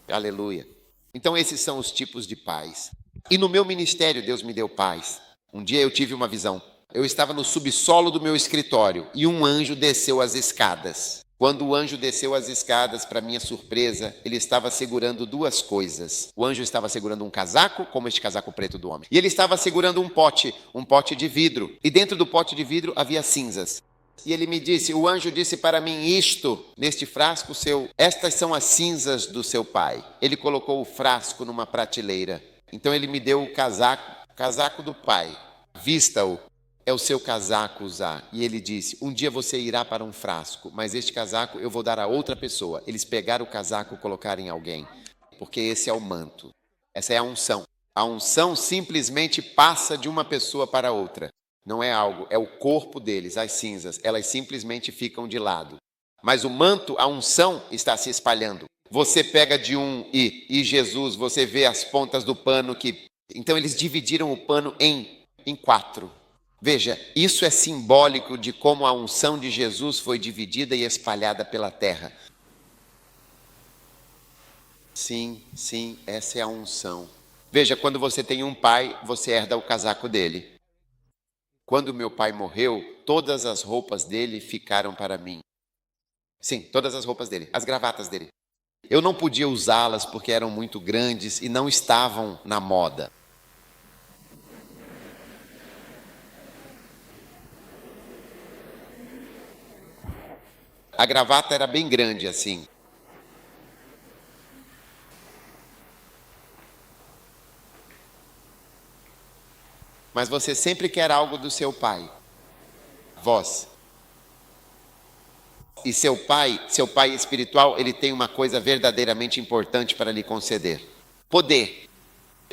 Aleluia. Então esses são os tipos de pais. E no meu ministério Deus me deu pais. Um dia eu tive uma visão. Eu estava no subsolo do meu escritório e um anjo desceu as escadas. Quando o anjo desceu as escadas, para minha surpresa, ele estava segurando duas coisas. O anjo estava segurando um casaco, como este casaco preto do homem. E ele estava segurando um pote de vidro. E dentro do pote de vidro havia cinzas. E ele me disse, o anjo disse para mim isto, neste frasco seu, estas são as cinzas do seu pai. Ele colocou o frasco numa prateleira. Então ele me deu o casaco do pai. Vista-o, é o seu casaco usar. E ele disse, um dia você irá para um frasco, mas este casaco eu vou dar a outra pessoa. Eles pegaram o casaco e colocaram em alguém, porque esse é o manto. Essa é a unção. A unção simplesmente passa de uma pessoa para outra. Não é algo, é o corpo deles, as cinzas, elas simplesmente ficam de lado. Mas o manto, a unção, está se espalhando. Você pega de um e Jesus, você vê as pontas do pano que... Então eles dividiram o pano em 4. Veja, isso é simbólico de como a unção de Jesus foi dividida e espalhada pela terra. Sim, essa é a unção. Veja, quando você tem um pai, você herda o casaco dele. Quando meu pai morreu, todas as roupas dele ficaram para mim. Sim, todas as roupas dele, as gravatas dele. Eu não podia usá-las porque eram muito grandes e não estavam na moda. A gravata era bem grande assim. Mas você sempre quer algo do seu pai. Vós. E seu pai espiritual, ele tem uma coisa verdadeiramente importante para lhe conceder. Poder.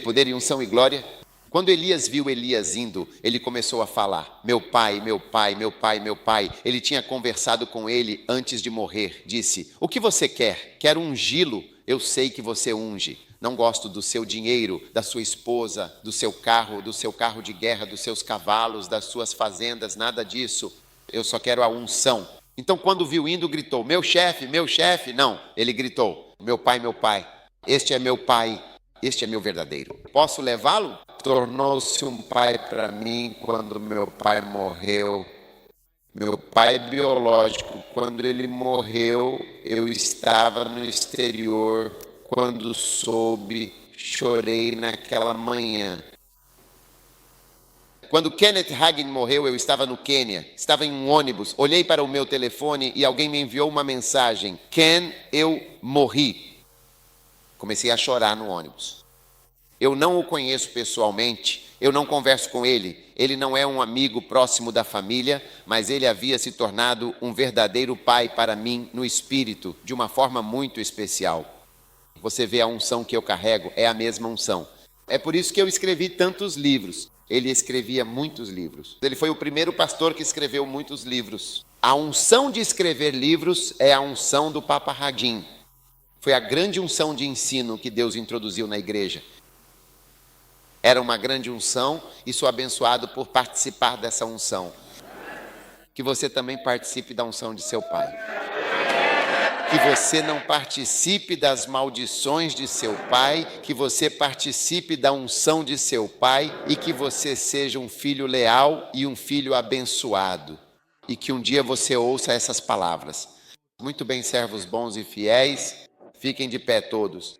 Poder e unção e glória. Quando Elias viu Elias indo, ele começou a falar: meu pai, meu pai, meu pai, meu pai. Ele tinha conversado com ele antes de morrer. Disse: o que você quer? Quero ungí-lo. Eu sei que você unge. Não gosto do seu dinheiro, da sua esposa, do seu carro de guerra, dos seus cavalos, das suas fazendas, nada disso. Eu só quero a unção. Então, quando viu indo, gritou: meu chefe, meu chefe. Não, ele gritou: meu pai, este é meu pai, este é meu verdadeiro. Posso levá-lo? Tornou-se um pai para mim quando meu pai morreu. Meu pai biológico, quando ele morreu, eu estava no exterior. Quando soube, chorei naquela manhã. Quando Kenneth Hagin morreu, eu estava no Quênia, estava em um ônibus, olhei para o meu telefone e alguém me enviou uma mensagem: Ken, eu morri. Comecei a chorar no ônibus. Eu não o conheço pessoalmente, eu não converso com ele, ele não é um amigo próximo da família, mas ele havia se tornado um verdadeiro pai para mim no espírito, de uma forma muito especial. Você vê a unção que eu carrego, é a mesma unção. É por isso que eu escrevi tantos livros. Ele escrevia muitos livros. Ele foi o primeiro pastor que escreveu muitos livros. A unção de escrever livros é a unção do Papa Hagin. Foi a grande unção de ensino que Deus introduziu na igreja. Era uma grande unção e sou abençoado por participar dessa unção. Que você também participe da unção de seu pai. Que você não participe das maldições de seu pai, que você participe da unção de seu pai e que você seja um filho leal e um filho abençoado. E que um dia você ouça essas palavras. Muito bem, servos bons e fiéis, fiquem de pé todos.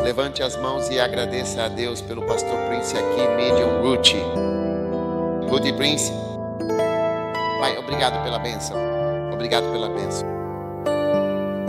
Levante as mãos e agradeça a Deus pelo pastor Prince aqui, Medium Ruti. Ruti Prince. Pai, obrigado pela bênção. Obrigado pela bênção.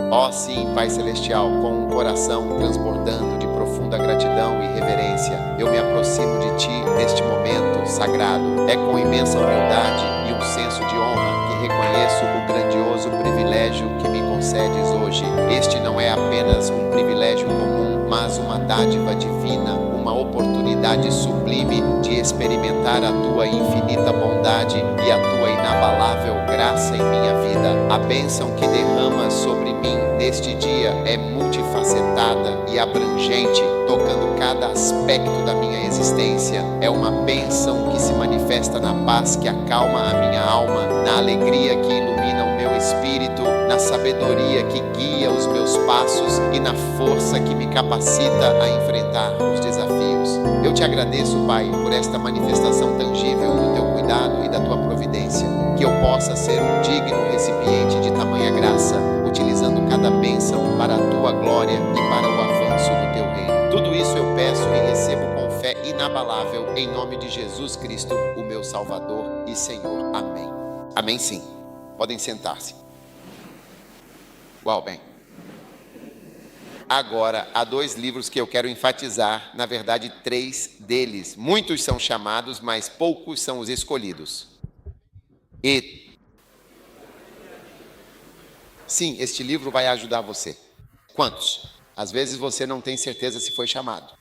Ó sim, Pai Celestial, com um coração transbordando de profunda gratidão e reverência, eu me aproximo de Ti neste momento sagrado. É com imensa humildade e um senso de honra que reconheço o grandioso privilégio que me concedes hoje. Este não é apenas um privilégio comum, mas uma dádiva divina, uma oportunidade sublime de experimentar a Tua infinita bondade e a Tua inabalável graça em minha vida. A bênção que derramas sobre mim neste dia é multifacetada e abrangente, tocando cada aspecto da minha existência. É uma bênção que se manifesta na paz que acalma a minha alma, na alegria que ilumina o meu espírito, na sabedoria que guia os meus passos e na força que me capacita a enfrentar os desafios. Eu te agradeço, Pai, por esta manifestação tangível do Teu cuidado e da Tua providência. Que eu possa ser um digno recipiente de tamanha graça, utilizando cada bênção para a Tua glória e para o avanço do Teu reino. Tudo isso eu peço e recebo com fé inabalável, em nome de Jesus Cristo, o meu Salvador e Senhor. Amém. Amém sim. Podem sentar-se. Uau, bem. Agora, há 2 livros que eu quero enfatizar, na verdade 3 deles. Muitos são chamados, mas poucos são os escolhidos. E sim, este livro vai ajudar você. Quantos? Às vezes você não tem certeza se foi chamado.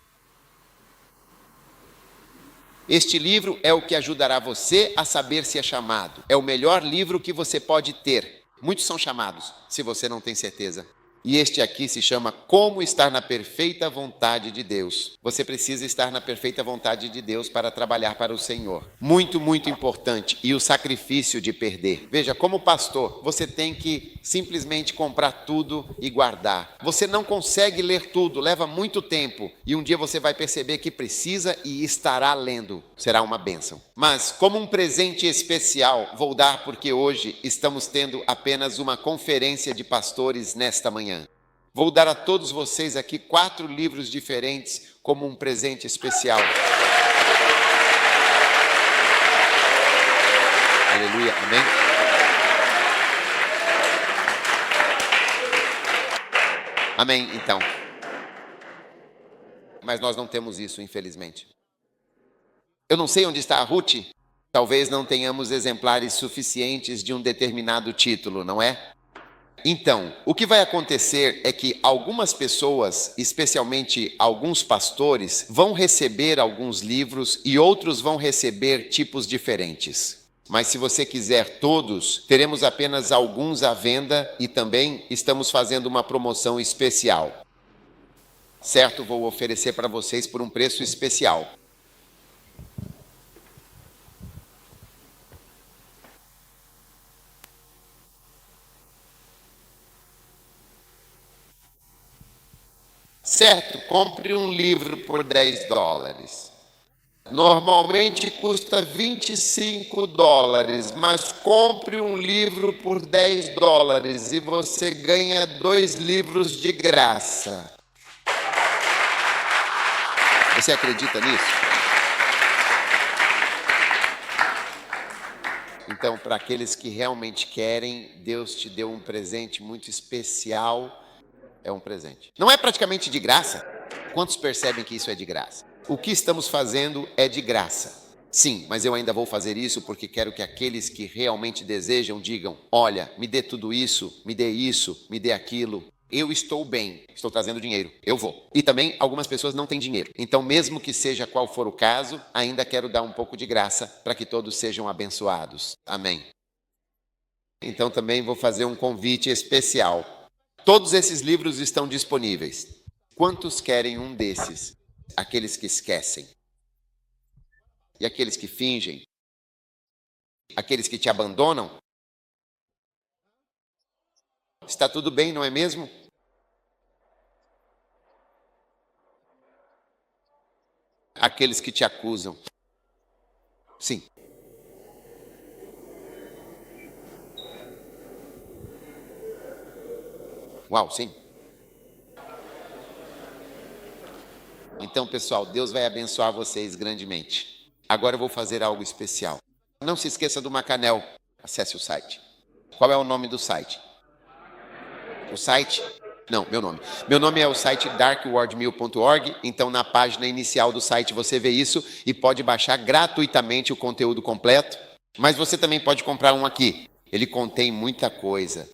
Este livro é o que ajudará você a saber se é chamado. É o melhor livro que você pode ter. Muitos são chamados, se você não tem certeza. E este aqui se chama Como Estar na Perfeita Vontade de Deus. Você precisa estar na perfeita vontade de Deus para trabalhar para o Senhor. Muito, muito importante. E o sacrifício de perder. Veja, como pastor, você tem que simplesmente comprar tudo e guardar. Você não consegue ler tudo, leva muito tempo. E um dia você vai perceber que precisa e estará lendo. Será uma bênção. Mas, como um presente especial, vou dar porque hoje estamos tendo apenas uma conferência de pastores nesta manhã. Vou dar a todos vocês aqui 4 livros diferentes como um presente especial. Aleluia, amém? Amém, então. Mas nós não temos isso, infelizmente. Eu não sei onde está a Ruth. Talvez não tenhamos exemplares suficientes de um determinado título, não é? Então, o que vai acontecer é que algumas pessoas, especialmente alguns pastores, vão receber alguns livros e outros vão receber tipos diferentes. Mas se você quiser todos, teremos apenas alguns à venda e também estamos fazendo uma promoção especial. Certo? Vou oferecer para vocês por um preço especial. Certo, compre um livro por $10. Normalmente custa $25, mas compre um livro por $10 e você ganha 2 livros de graça. Você acredita nisso? Então, para aqueles que realmente querem, Deus te deu um presente muito especial. É um presente. Não é praticamente de graça? Quantos percebem que isso é de graça? O que estamos fazendo é de graça. Sim, mas eu ainda vou fazer isso porque quero que aqueles que realmente desejam digam: olha, me dê tudo isso, me dê aquilo. Eu estou bem, estou trazendo dinheiro, eu vou. E também algumas pessoas não têm dinheiro. Então, mesmo que seja qual for o caso, ainda quero dar um pouco de graça para que todos sejam abençoados. Amém. Então, também vou fazer um convite especial. Todos esses livros estão disponíveis. Quantos querem um desses? Aqueles que esquecem. E aqueles que fingem? Aqueles que te abandonam? Está tudo bem, não é mesmo? Aqueles que te acusam? Sim. Uau, sim. Então, pessoal, Deus vai abençoar vocês grandemente. Agora eu vou fazer algo especial. Não se esqueça do Macanel. Acesse o site. Qual é o nome do site? O site? Não, meu nome. Meu nome é o site darkwordmeal.org. Então, na página inicial do site você vê isso e pode baixar gratuitamente o conteúdo completo. Mas você também pode comprar um aqui. Ele contém muita coisa.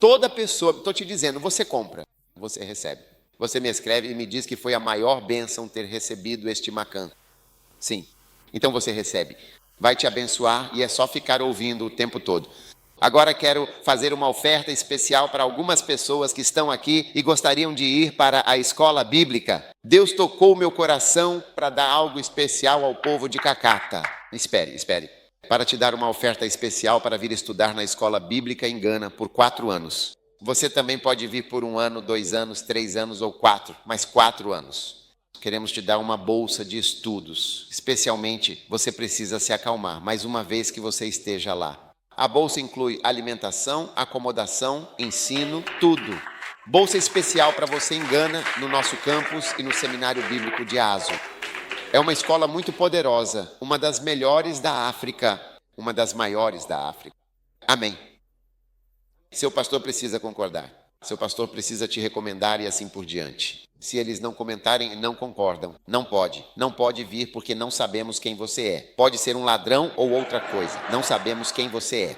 Toda pessoa, estou te dizendo, você compra, você recebe. Você me escreve e me diz que foi a maior bênção ter recebido este Macan. Sim. Então você recebe. Vai te abençoar e é só ficar ouvindo o tempo todo. Agora quero fazer uma oferta especial para algumas pessoas que estão aqui e gostariam de ir para a escola bíblica. Deus tocou meu coração para dar algo especial ao povo de Cacata. Espere. Para te dar uma oferta especial para vir estudar na escola bíblica em Gana por 4 anos. Você também pode vir por 1 ano, 2 anos, 3 anos ou 4, mas 4 anos. Queremos te dar uma bolsa de estudos. Especialmente, você precisa se acalmar, mais uma vez que você esteja lá. A bolsa inclui alimentação, acomodação, ensino, tudo. Bolsa especial para você em Gana, no nosso campus e no Seminário Bíblico de Azo. É uma escola muito poderosa, uma das melhores da África, uma das maiores da África. Amém. Seu pastor precisa concordar. Seu pastor precisa te recomendar e assim por diante. Se eles não comentarem, não concordam. Não pode. Não pode vir porque não sabemos quem você é. Pode ser um ladrão ou outra coisa. Não sabemos quem você é.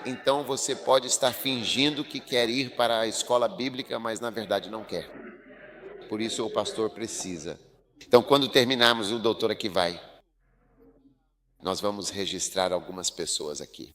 Então você pode estar fingindo que quer ir para a escola bíblica, mas na verdade não quer. Por isso o pastor precisa. Então quando terminarmos, o doutor aqui vai Nós vamos registrar algumas pessoas aqui.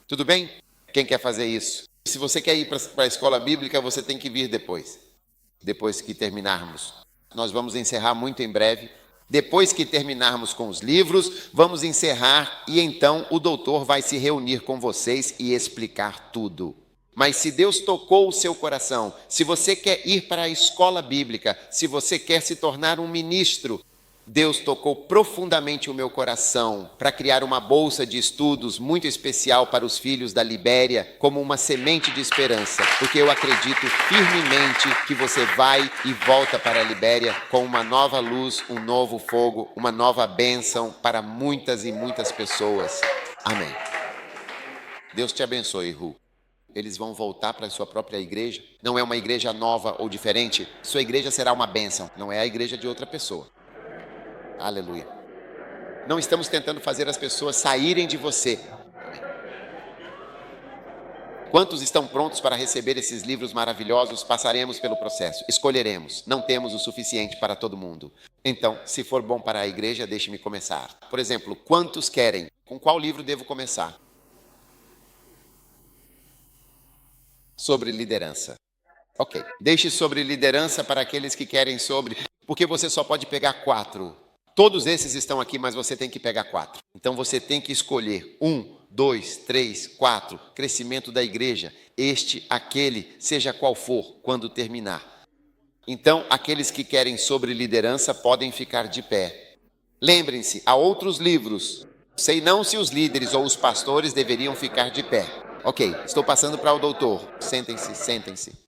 Tudo bem? Quem quer fazer isso? Se você quer ir para a escola bíblica, você tem que vir depois que terminarmos. Nós vamos encerrar muito em breve. Depois que terminarmos com os livros, vamos encerrar e então o doutor vai se reunir com vocês e explicar tudo. Mas se Deus tocou o seu coração, se você quer ir para a escola bíblica, se você quer se tornar um ministro, Deus tocou profundamente o meu coração para criar uma bolsa de estudos muito especial para os filhos da Libéria, como uma semente de esperança, porque eu acredito firmemente que você vai e volta para a Libéria com uma nova luz, um novo fogo, uma nova bênção para muitas e muitas pessoas. Amém. Deus te abençoe, Ru. Eles vão voltar para a sua própria igreja. Não é uma igreja nova ou diferente. Sua igreja será uma bênção, não é a igreja de outra pessoa. Aleluia. Não estamos tentando fazer as pessoas saírem de você. Quantos estão prontos para receber esses livros maravilhosos? Passaremos pelo processo, escolheremos. Não temos o suficiente para todo mundo. Então, se for bom para a igreja, deixe-me começar. Por exemplo, quantos querem? Com qual livro devo começar? Sobre liderança. Ok. Deixe sobre liderança para aqueles que querem sobre... Porque você só pode pegar 4. Todos esses estão aqui, mas você tem que pegar 4. Então você tem que escolher 1, 2, 3, 4. Crescimento da igreja. Este, aquele, seja qual for, quando terminar. Então, aqueles que querem sobre liderança podem ficar de pé. Lembrem-se, há outros livros. Sei não se os líderes ou os pastores deveriam ficar de pé. Ok, estou passando para o doutor. Sentem-se, sentem-se.